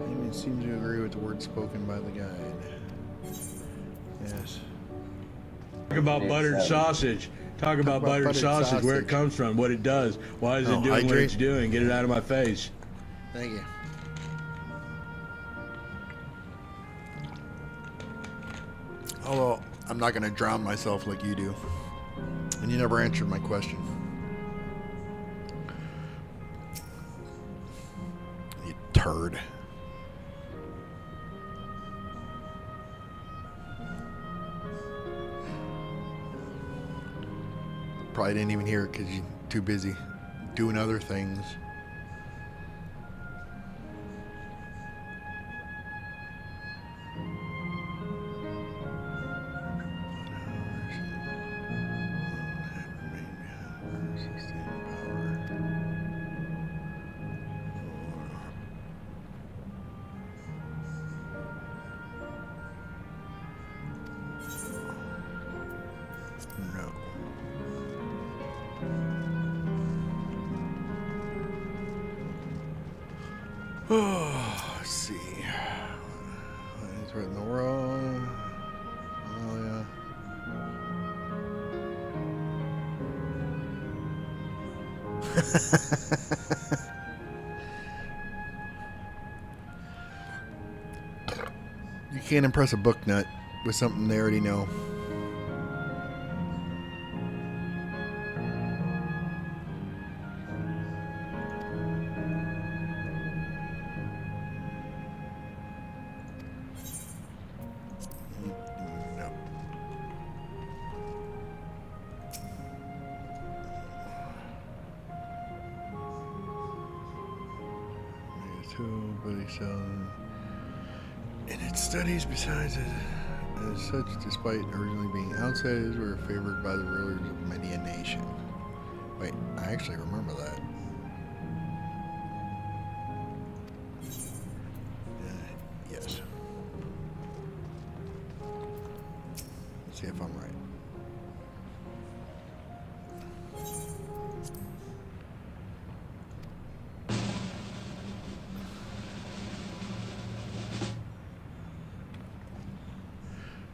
Speaker 1: Amy seems to agree with the words spoken by the guide. Yes.
Speaker 7: Talk about buttered sausage. Talk about buttered sausage, where it comes from, what it does. Why is it doing what it's doing? Get it out of my face.
Speaker 1: Thank you. Although, I'm not going to drown myself like you do. And you never answered my question. You turd. Probably didn't even hear it because you're too busy doing other things. Oh, let's see. It's right in the world. Oh, yeah. You can't impress a book nut with something they already know. No. But in its studies, besides it, as such, despite originally being outsiders, were favored by the rulers of many a nation. Wait, I actually remember that. Yes. Let's see if I'm right.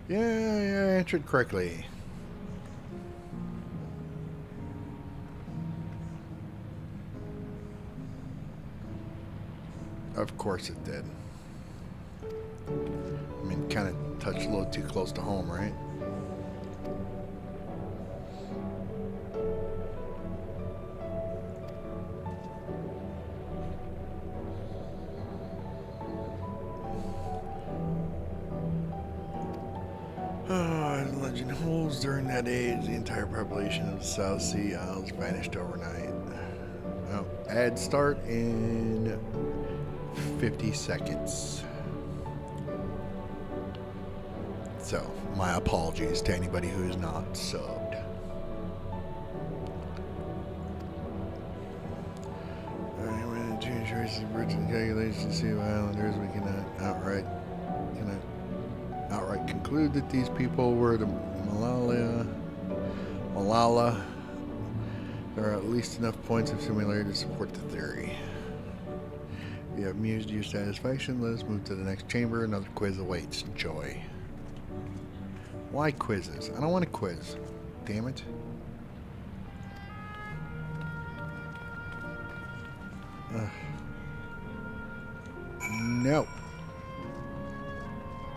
Speaker 1: Yeah, I answered correctly. Of course it did. I mean, kind of touched a little too close to home, right? As the legend holds, during that age, the entire population of the South Sea Isles vanished overnight. Oh, ad start in 50 seconds. So, my apologies to anybody who is not subbed. Alright, we're going to change races, bridges, and calculations to see what islanders we cannot outright conclude that these people were the Malala. There are at least enough points of similarity to support the theory. If you have amused your satisfaction, let us move to the next chamber. Another quiz awaits. Joy. Why quizzes? I don't want a quiz. Damn it. No.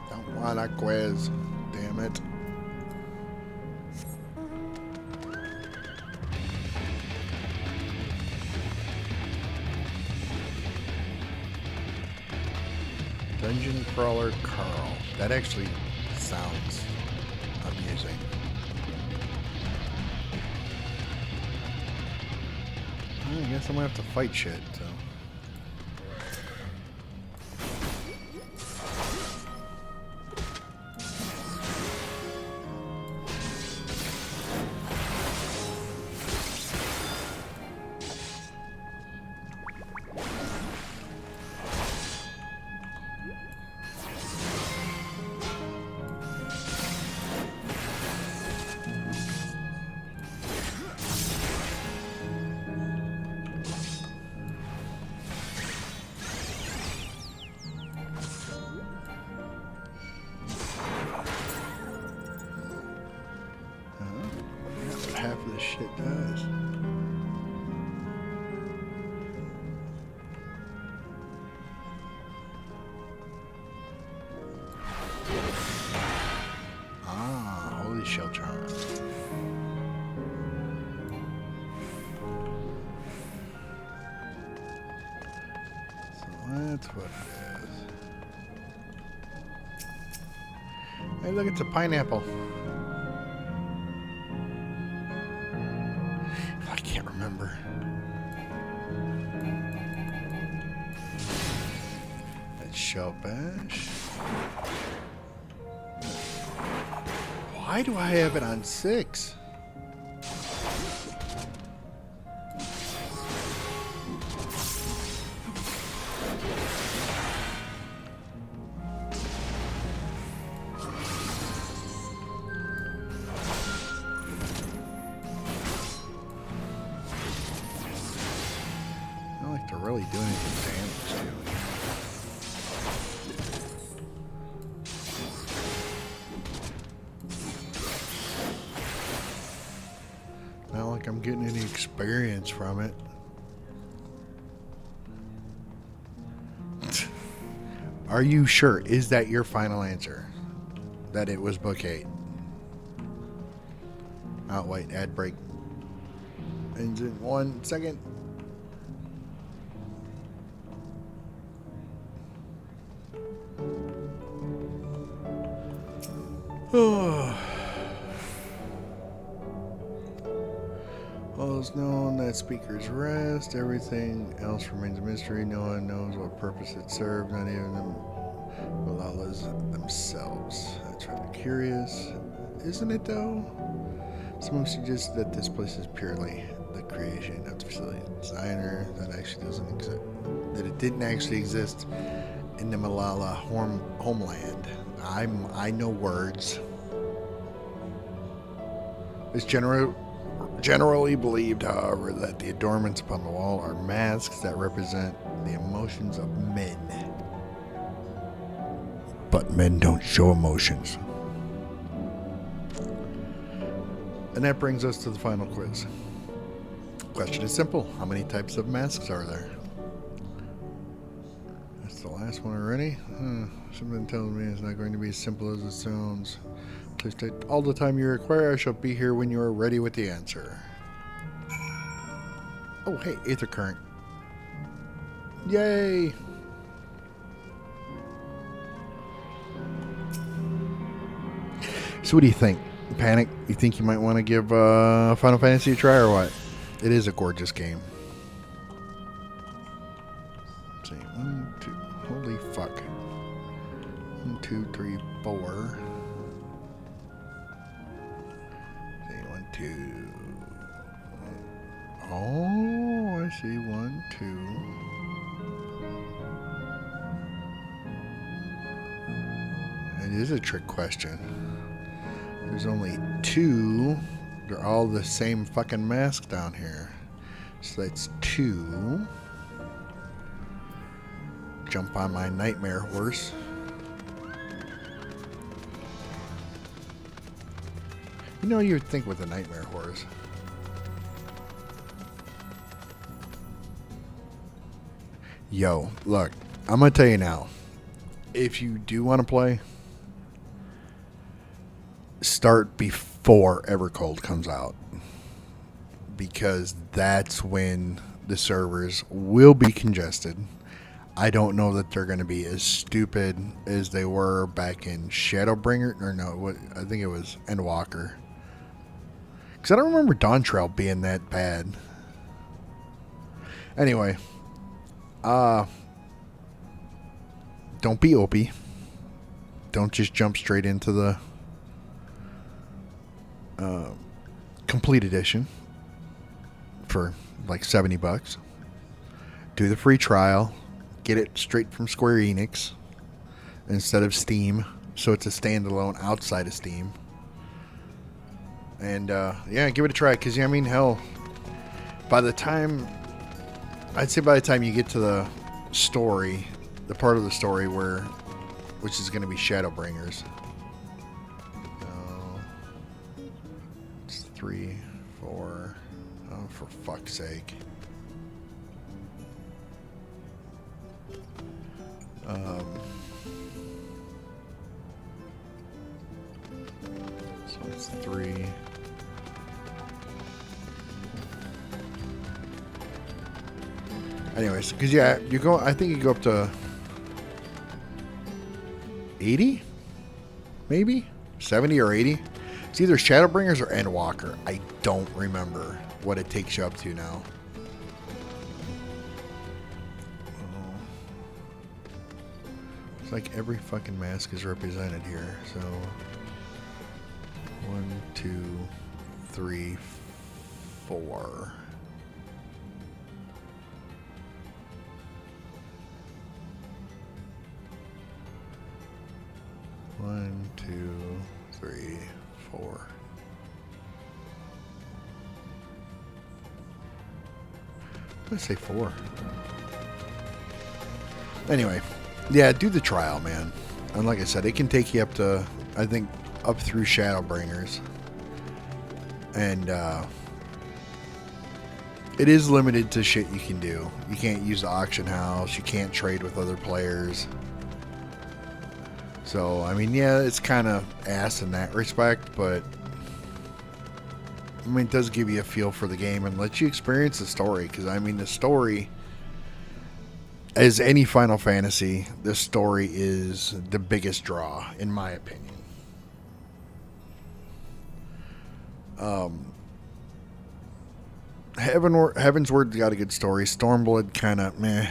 Speaker 1: Don't want a quiz. Damn it. Dungeon Crawler Carl. That actually sounds amusing. I guess I'm gonna have to fight shit, so. Half of this shit does. Ah, holy shell charm. So that's what it is. Hey, look, it's a pineapple. I can't remember. That's shell bash. Why do I have it on 6? I don't like to really do anything damage to it. getting any experience from it. Are you sure? Is that your final answer? That it was book 8? Oh, wait. Ad break. Ends in 1 second. Oh. All is known that speakers rest. Everything else remains a mystery. No one knows what purpose it served. Not even the Malalas themselves. That's rather curious, isn't it? Though someone suggests that this place is purely the creation of the facility designer. That actually doesn't exist. That it didn't actually exist in the Malala homeland. I know words. It's generally believed, however, that the adornments upon the wall are masks that represent the emotions of men. But men don't show emotions. And that brings us to the final quiz. Question is simple. How many types of masks are there? That's the last one already. Something tells me it's not going to be as simple as it sounds. Please take all the time you require. I shall be here when you are ready with the answer. Oh, hey, Aether Current. Yay! So what do you think? Panic? You think you might want to give Final Fantasy a try or what? It is a gorgeous game. Let's see. 1, 2. Holy fuck. 1, 2, 3, 4. 2. Oh, I see. 1, 2. It is a trick question. There's only 2. They're all the same fucking mask down here. So that's 2. Jump on my nightmare horse. You know, you'd think with a nightmare horse. Yo, look, I'm going to tell you now. If you do want to play, start before Evercold comes out. Because that's when the servers will be congested. I don't know that they're going to be as stupid as they were back in Shadowbringer. Or no, I think it was Endwalker. Because I don't remember Dawn Trail being that bad. Anyway. Don't be opie. Don't just jump straight into the complete edition for like $70. Do the free trial. Get it straight from Square Enix instead of Steam. So it's a standalone outside of Steam. And, yeah, give it a try. Because, I mean, hell, I'd say by the time you get to the story, the part of the story which is going to be Shadowbringers. It's 3, 4. Oh, for fuck's sake. So it's 3. Anyways, because yeah, I think you go up to 80, maybe 70 or 80. It's either Shadowbringers or Endwalker. I don't remember what it takes you up to now. It's like every fucking mask is represented here. So 1, 2, 3, 4. One, 2, 3, 4. I'm gonna say 4. Anyway, yeah, do the trial, man. And like I said, it can take you up to, I think, up through Shadowbringers. And it is limited to shit you can do. You can't use the auction house. You can't trade with other players. So, I mean, yeah, it's kind of ass in that respect, but I mean, it does give you a feel for the game and lets you experience the story. Because, I mean, the story, as any Final Fantasy, the story is the biggest draw, in my opinion. Heavensward's got a good story. Stormblood kind of meh.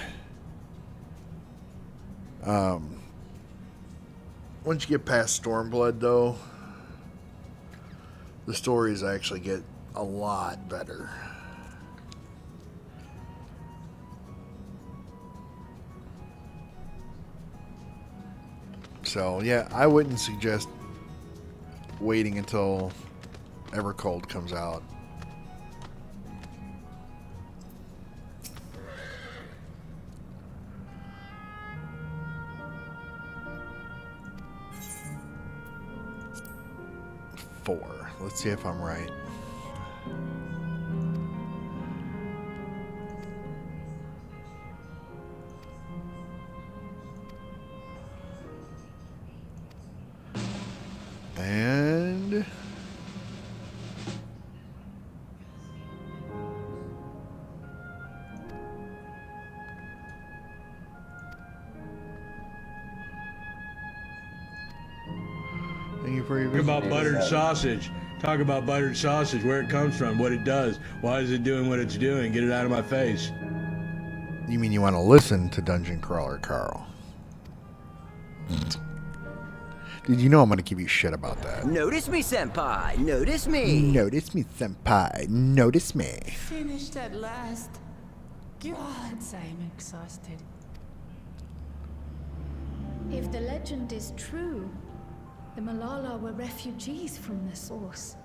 Speaker 1: Once you get past Stormblood, though, the stories actually get a lot better. So, yeah, I wouldn't suggest waiting until Evercold comes out. Four. Let's see if I'm right. And thank you for your
Speaker 7: Talk about buttered sausage. Talk about buttered sausage, where it comes from, what it does. Why is it doing what it's doing? Get it out of my face.
Speaker 1: You mean you want to listen to Dungeon Crawler Carl? Did you know I'm going to give you shit about that?
Speaker 6: Notice me, senpai. Notice me.
Speaker 1: Notice me, senpai. Notice me.
Speaker 8: Finished at last. God, I'm exhausted.
Speaker 2: If the legend is true, the Malala were refugees from the source.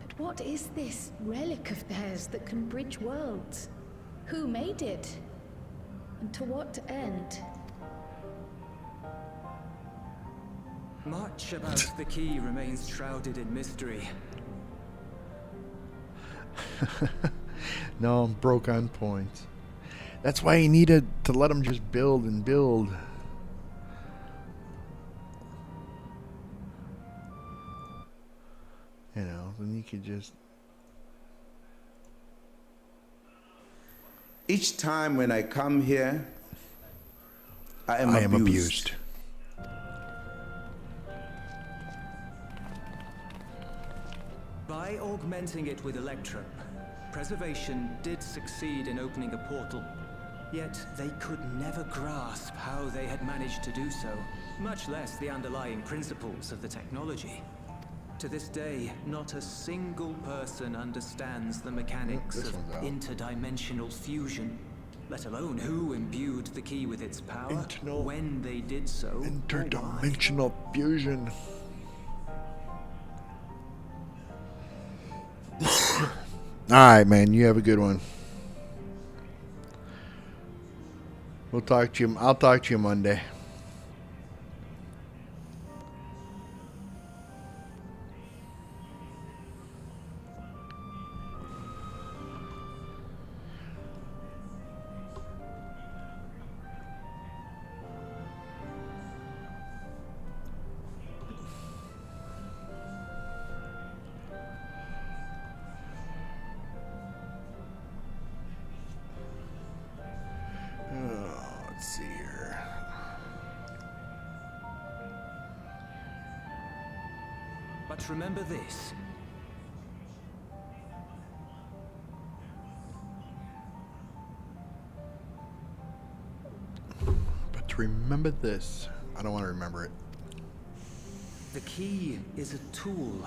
Speaker 2: But what is this relic of theirs that can bridge worlds? Who made it? And to what end?
Speaker 5: Much about the key remains shrouded in mystery.
Speaker 1: No, I'm broke on points. That's why you needed to let them just build and build. You know, then you could just...
Speaker 11: Each time when I come here, I am abused.
Speaker 5: By augmenting it with Electrum, Preservation did succeed in opening a portal. Yet they could never grasp how they had managed to do so, much less the underlying principles of the technology. To this day, not a single person understands the mechanics of interdimensional fusion, let alone who imbued the key with its power, when they did so,
Speaker 1: interdimensional fusion. Alright, man, you have a good one. We'll talk to you. I'll talk to you Monday. Let's see here.
Speaker 5: But remember this.
Speaker 1: But remember this. I don't want to remember it.
Speaker 5: The key is a tool,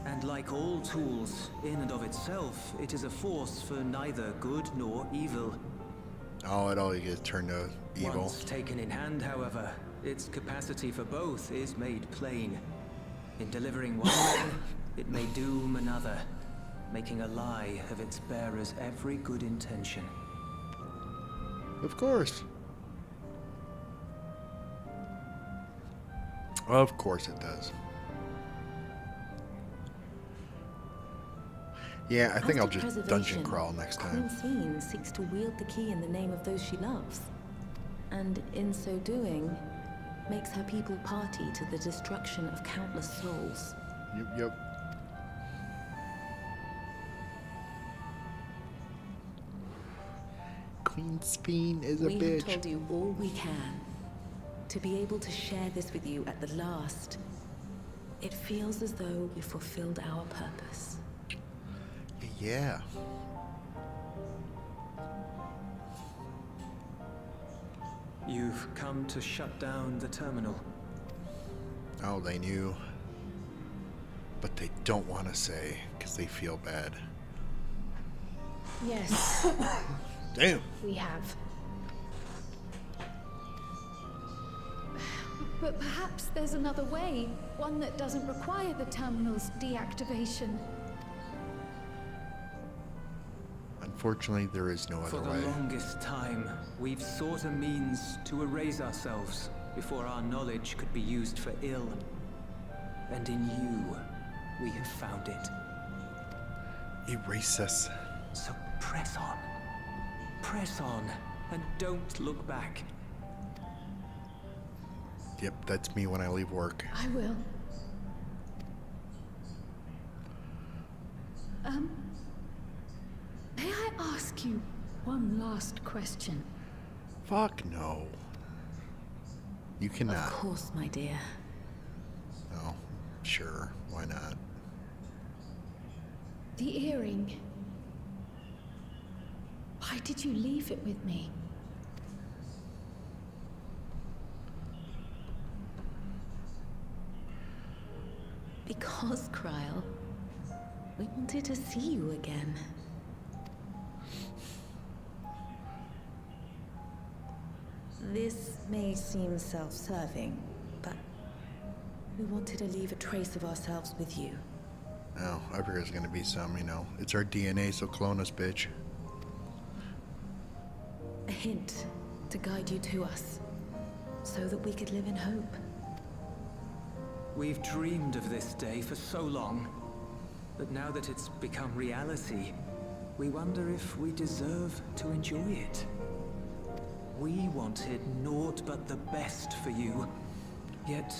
Speaker 5: and like all tools, in and of itself, it is a force for neither good nor evil.
Speaker 1: Oh, it all gets turned to evil.
Speaker 5: Once taken in hand, however, its capacity for both is made plain. In delivering one man, it may doom another, making a lie of its bearer's every good intention.
Speaker 1: Of course. Of course it does. Yeah, I think
Speaker 4: As
Speaker 1: I'll
Speaker 4: to
Speaker 1: just dungeon
Speaker 4: preservation,
Speaker 1: crawl next time.
Speaker 4: Queen Fiend seeks to wield the key in the name of those she loves. And in so doing, makes her people party to the destruction of countless souls.
Speaker 1: Yep. Queen Fiend is a
Speaker 4: We
Speaker 1: bitch.
Speaker 4: have told you all we can. To be able to share this with you at the last, it feels as though we fulfilled our purpose.
Speaker 1: Yeah.
Speaker 5: You've come to shut down the terminal.
Speaker 1: Oh, they knew. But they don't want to say because they feel bad.
Speaker 2: Yes,
Speaker 1: Damn.
Speaker 2: we have. But perhaps there's another way, one that doesn't require the terminal's deactivation.
Speaker 1: Unfortunately, there is no
Speaker 5: For
Speaker 1: other
Speaker 5: the
Speaker 1: way.
Speaker 5: longest time, we've sought a means to erase ourselves before our knowledge could be used for ill. And in you, we have found it.
Speaker 1: Erase us.
Speaker 5: So press on. Press on, and don't look back.
Speaker 1: Yep, that's me when I leave work.
Speaker 2: I will. May I ask you one last question?
Speaker 1: Fuck no. You cannot.
Speaker 4: Of course, my dear.
Speaker 1: Oh, sure. Why not?
Speaker 2: The earring. Why did you leave it with me?
Speaker 4: Because, Kryl, we wanted to see you again. This may seem self-serving, but we wanted to leave a trace of ourselves with you.
Speaker 1: Oh, I figure there's gonna be some, It's our DNA, so clone us, bitch.
Speaker 4: A hint to guide you to us, so that we could live in hope.
Speaker 5: We've dreamed of this day for so long, but now that it's become reality, we wonder if we deserve to enjoy it. We wanted naught but the best for you, yet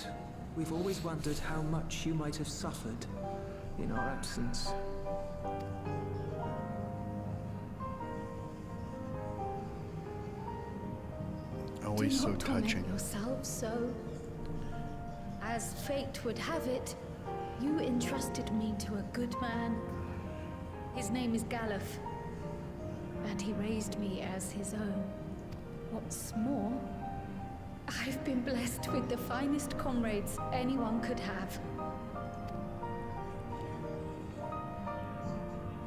Speaker 5: we've always wondered how much you might have suffered in our absence.
Speaker 1: Always so
Speaker 2: Do not torment
Speaker 1: touching.
Speaker 2: yourselves so. As fate would have it, you entrusted me to a good man. His name is Galuf, and he raised me as his own. What's more, I've been blessed with the finest comrades anyone could have.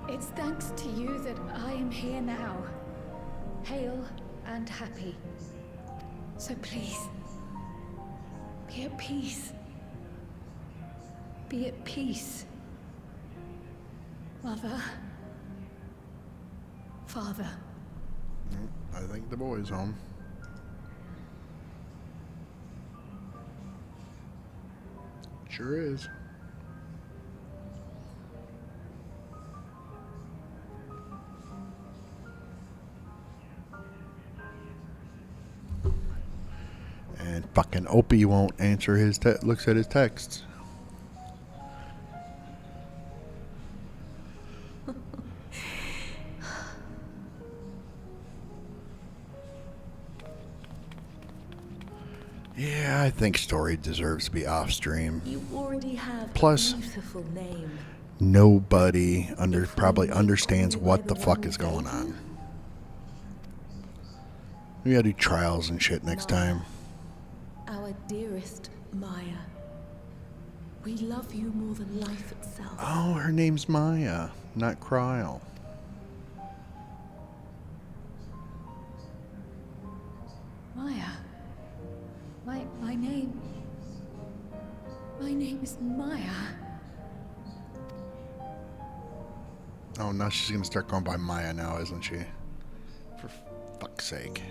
Speaker 2: It's thanks to you that I am here now, hale and happy. So please, be at peace. Be at peace. Mother. Father.
Speaker 1: I think the boy's home. Sure is. And fucking Opie won't answer his looks at his texts. Yeah, I think Story deserves to be off stream.
Speaker 4: You already have
Speaker 1: Plus,
Speaker 4: a beautiful name.
Speaker 1: Nobody probably understands what the fuck is going on. We gotta do trials and shit next time.
Speaker 4: Our dearest Maya. We love you more than life itself.
Speaker 1: Oh, her name's Maya, not Kryl.
Speaker 2: Maya. My name is Maya.
Speaker 1: Oh, now she's gonna start going by Maya now, isn't she? For fuck's sake.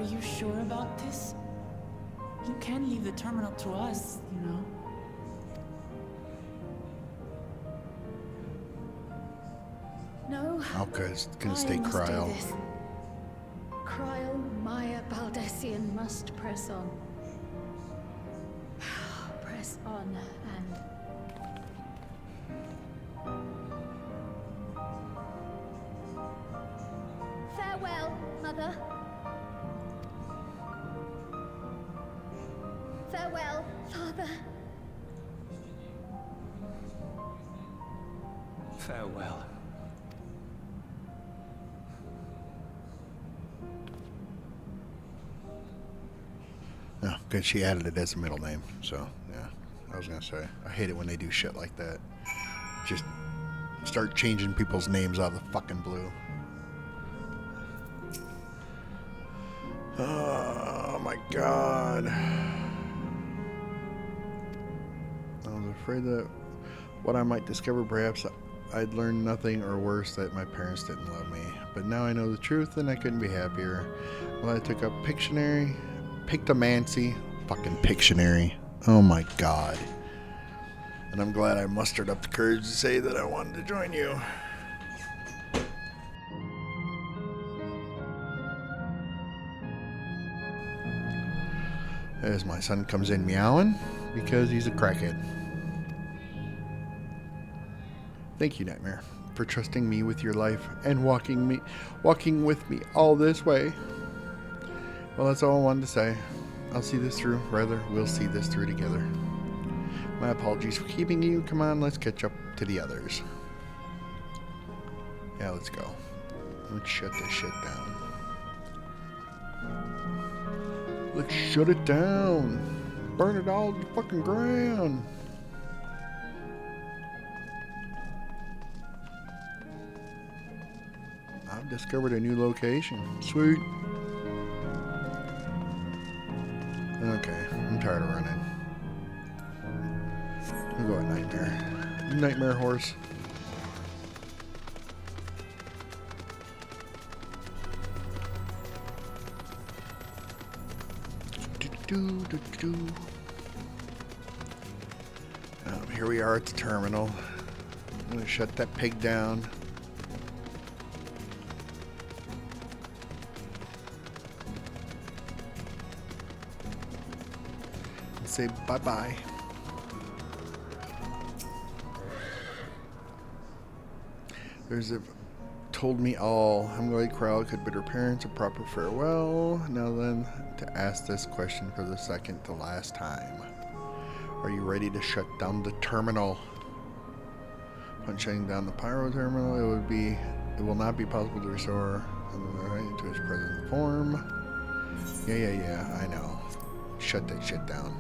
Speaker 8: Are you sure about this? You can leave the terminal to us, you know.
Speaker 2: No.
Speaker 1: Okay, it's gonna
Speaker 2: I
Speaker 1: stay
Speaker 2: must do
Speaker 1: Cryo.
Speaker 2: this. Cryo Maya Baldessian must press on. Press on and... Farewell, Mother. Farewell, Father.
Speaker 5: Farewell.
Speaker 1: No, good. She added it as a middle name. So yeah, I was gonna say I hate it when they do shit like that. Just start changing people's names out of the fucking blue. Oh my god. I was afraid that what I might discover, perhaps I'd learn nothing, or worse, that my parents didn't love me. But now I know the truth and I couldn't be happier. Well, I took up Pictomancy. Fucking Pictionary. Oh my god. And I'm glad I mustered up the courage to say that I wanted to join you. As my son comes in meowing because he's a crackhead. Thank you, Nightmare, for trusting me with your life and walking with me all this way. Well, that's all I wanted to say. I'll see this through. Rather, we'll see this through together. My apologies for keeping you. Come on, let's catch up to the others. Yeah, let's go. Let's shut this shit down. Let's shut it down. Burn it all to the fucking ground. I've discovered a new location. Sweet. Okay, I'm tired of running. I'll go at Nightmare. Nightmare horse. Here we are at the terminal. I'm gonna shut that pig down. And say bye-bye. There's a told me all. I'm glad Crowd could bid her parents a proper farewell. Now then, to ask this question for the second to last time. Are you ready to shut down the terminal? Upon shutting down the pyro terminal, it will not be possible to restore to its present form. Yeah, I know. Shut that shit down.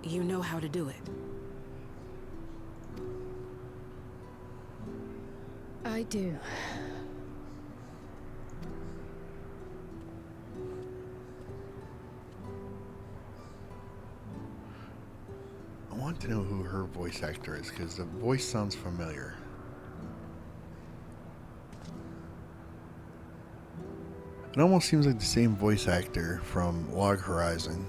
Speaker 4: You know how to do it.
Speaker 2: I do.
Speaker 1: I want to know who her voice actor is, because the voice sounds familiar. It almost seems like the same voice actor from Log Horizon.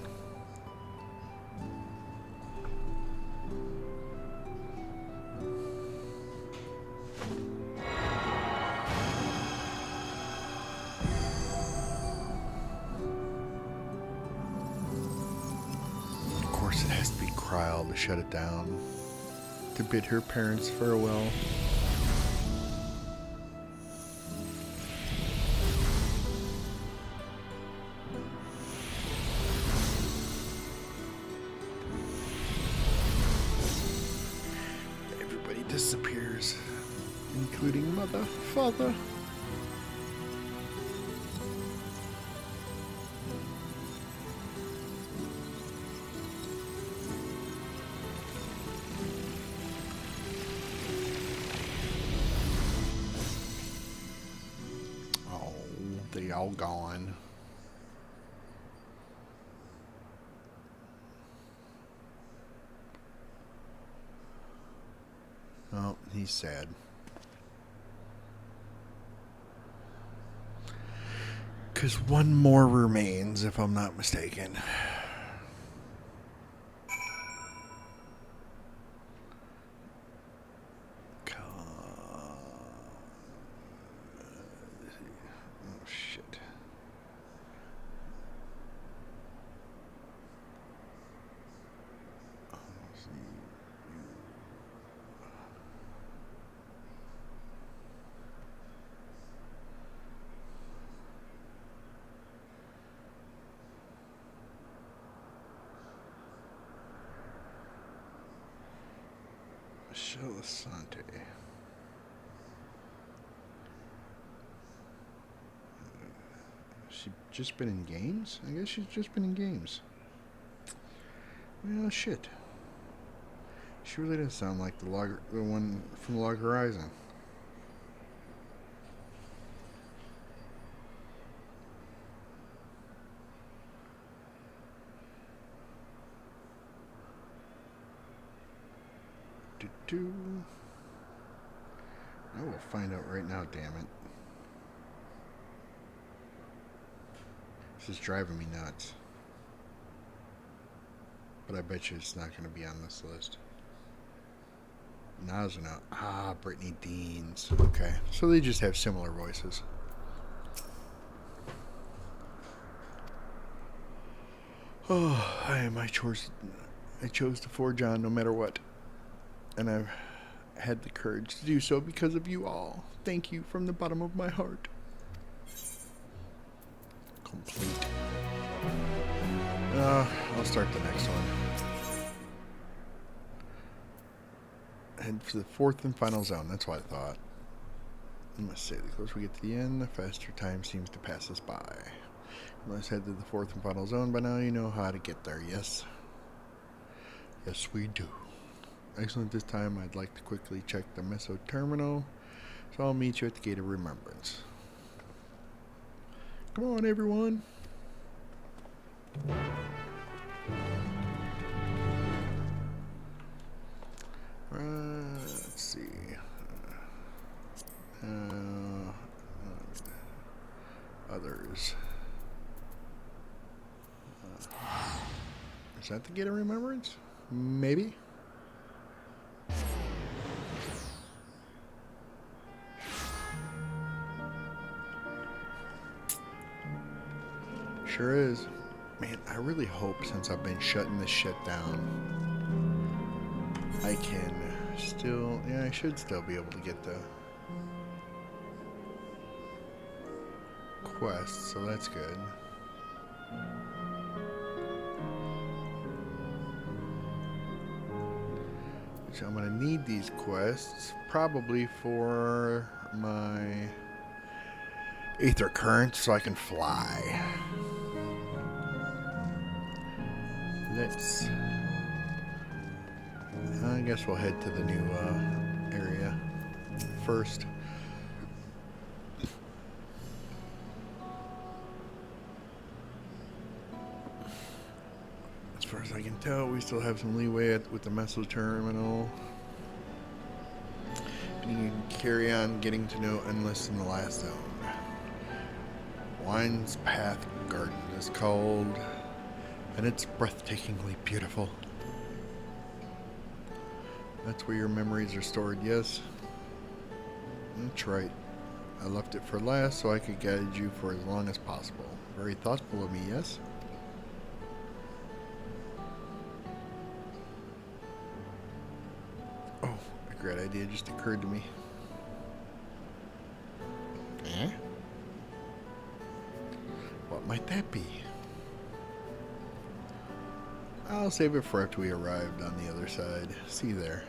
Speaker 1: Of course, it has to be Kryl to shut it down, to bid her parents farewell. Everybody disappears, including mother, father. They all gone. Oh, he's sad. Because one more remains, if I'm not mistaken. Oh, shit. Michelle Asante. She just been in games? I guess she's just been in games. Well, shit. She really does sound like the one from Log Horizon. I will find out right now, damn it. This is driving me nuts. But I bet you it's not going to be on this list. Nazuna. Ah, Brittany Deans. Okay. So they just have similar voices. Oh, I chose to forge on no matter what. And I've had the courage to do so because of you all. Thank you from the bottom of my heart. Complete. I'll start the next one. Head for the fourth and final zone. That's what I thought. I must say, the closer we get to the end, the faster time seems to pass us by. Let's head to the fourth and final zone. By now you know how to get there, yes? Yes, we do. Excellent. This time I'd like to quickly check the Meso terminal, so I'll meet you at the Gate of Remembrance. Come on, everyone. Let's see. Others. Is that the Gate of Remembrance? Maybe. Sure is. Man, I really hope since I've been shutting this shit down, I can still, yeah, I should still be able to get the quest, so that's good. So I'm going to need these quests probably for my Aether Current so I can fly. I guess we'll head to the new area first. As far as I can tell, we still have some leeway with the Meso terminal. And you can carry on getting to know Endless in the last zone. Wine's Path Garden is called, and it's breathtakingly beautiful. That's where your memories are stored, yes? That's right. I left it for last so I could guide you for as long as possible. Very thoughtful of me, yes? Oh, a great idea just occurred to me. Eh? What might that be? I'll save it for after we arrived on the other side. See you there.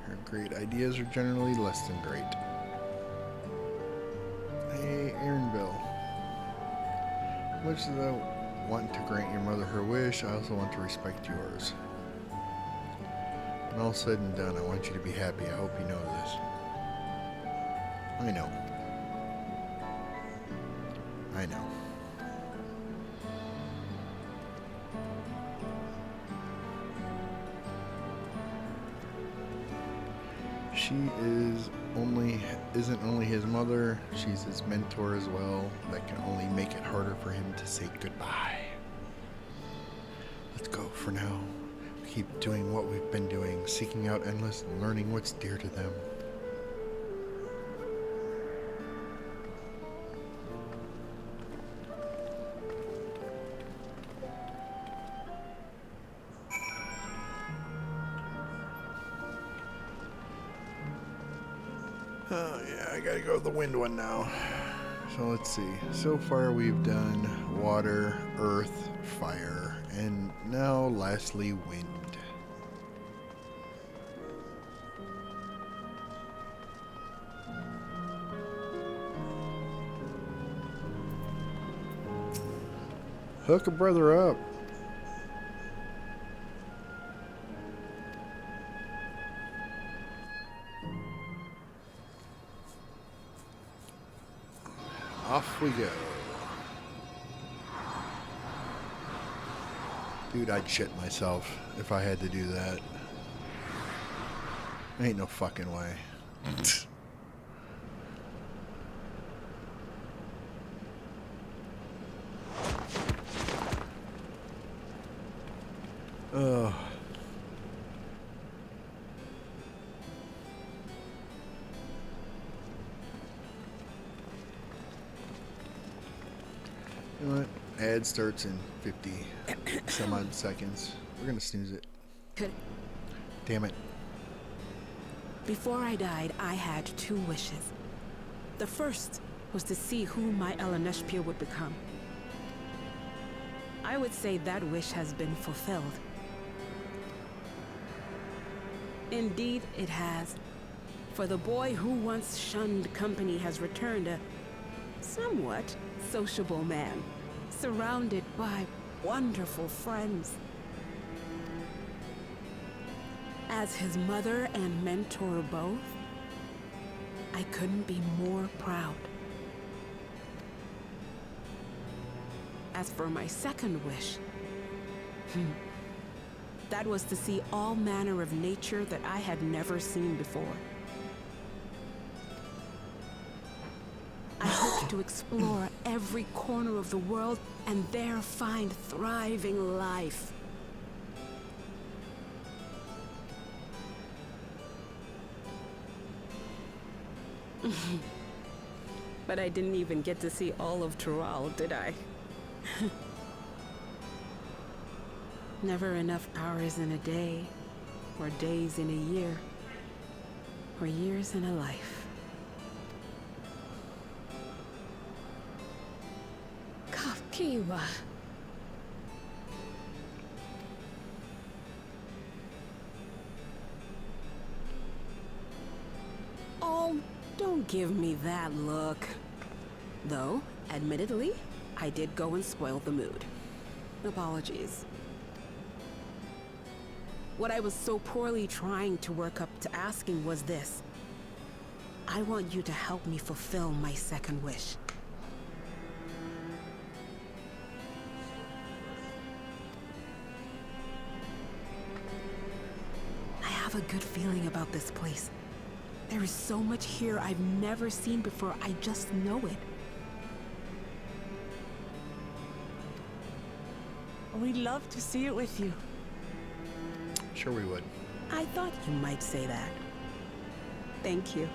Speaker 1: Her great ideas are generally less than great. Hey, Aaronville. Much as I want to grant your mother her wish, I also want to respect yours. When all said and done, I want you to be happy. I hope you know this. I know. I know. She isn't only his mother, she's his mentor as well. That can only make it harder for him to say goodbye. Let's go for now. Keep doing what we've been doing, seeking out endless and learning what's dear to them. Oh yeah, I gotta go to the wind one now. So let's see. So far we've done water, earth, fire, and now lastly wind. Hook a brother up. Off we go. Dude, I'd shit myself if I had to do that. Ain't no fucking way. Ugh. You know what? Ad starts in 50 some odd seconds. We're gonna snooze it. Damn it.
Speaker 12: Before I died, I had 2 wishes. The first was to see who my Eleneshpia would become. I would say that wish has been fulfilled. Indeed, it has. For the boy who once shunned company has returned a somewhat sociable man, surrounded by wonderful friends. As his mother and mentor both, I couldn't be more proud. As for my second wish, that was to see all manner of nature that I had never seen before. I hoped to explore every corner of the world and there find thriving life. But I didn't even get to see all of Tural, did I? Never enough hours in a day, or days in a year, or years in a life.
Speaker 2: Kafkiwa.
Speaker 12: Oh, don't give me that look. Though, admittedly, I did go and spoil the mood. Apologies. What I was so poorly trying to work up to asking was this. I want you to help me fulfill my second wish. I have a good feeling about this place. There is so much here I've never seen before, I just know it.
Speaker 8: We'd love to see it with you.
Speaker 1: Sure we would.
Speaker 12: I thought you might say that. Thank you.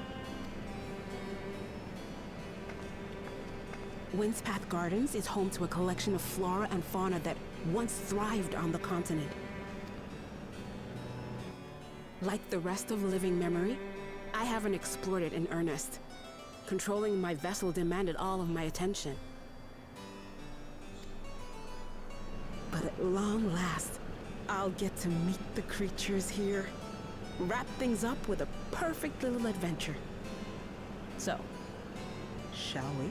Speaker 12: Windspath Gardens is home to a collection of flora and fauna that once thrived on the continent. Like the rest of living memory, I haven't explored it in earnest. Controlling my vessel demanded all of my attention. But at long last, I'll get to meet the creatures here. Wrap things up with a perfect little adventure. So, shall we?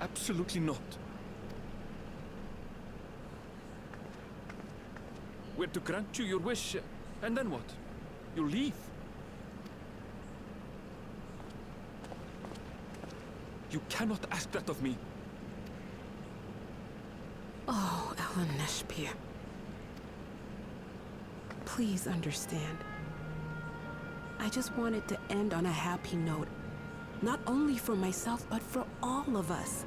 Speaker 3: Absolutely not.
Speaker 13: We're to grant you your wish, and then what? You leave? You cannot ask that of me.
Speaker 12: Oh, Ellen Neshpir. Please understand. I just wanted to end on a happy note. Not only for myself, but for all of us.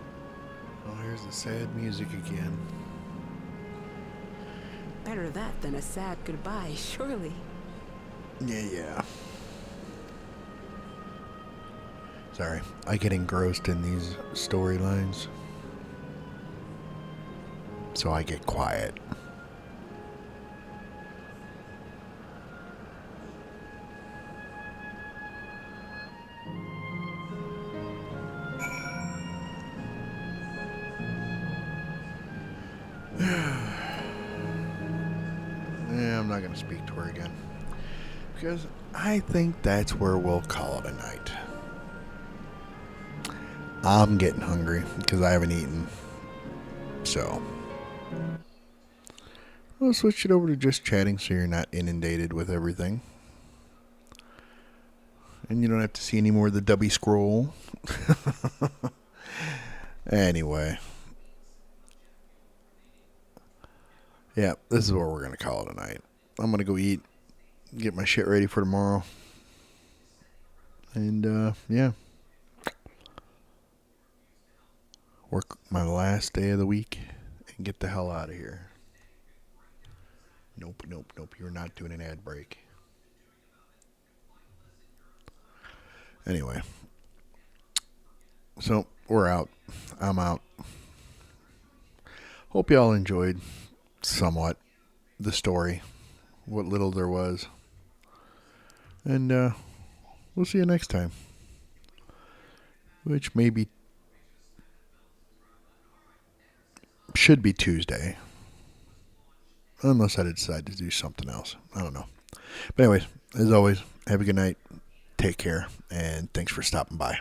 Speaker 1: Oh, here's the sad music again.
Speaker 12: Better that than a sad goodbye, surely.
Speaker 1: Yeah. Sorry, I get engrossed in these storylines. So I get quiet. Yeah, I'm not going to speak to her again. Because I think that's where we'll call it a night. I'm getting hungry because I haven't eaten. So, we'll switch it over to just chatting so you're not inundated with everything. And you don't have to see any more of the dubby scroll. Anyway. Yeah, this is what we're going to call it a night. I'm going to go eat, get my shit ready for tomorrow. And, yeah. Work my last day of the week and get the hell out of here. Nope. You're not doing an ad break. Anyway. So, we're out. I'm out. Hope y'all enjoyed somewhat the story. What little there was. And we'll see you next time. Which maybe should be Tuesday. Unless I decide to do something else. I don't know. But anyways, as always, have a good night. Take care. And thanks for stopping by.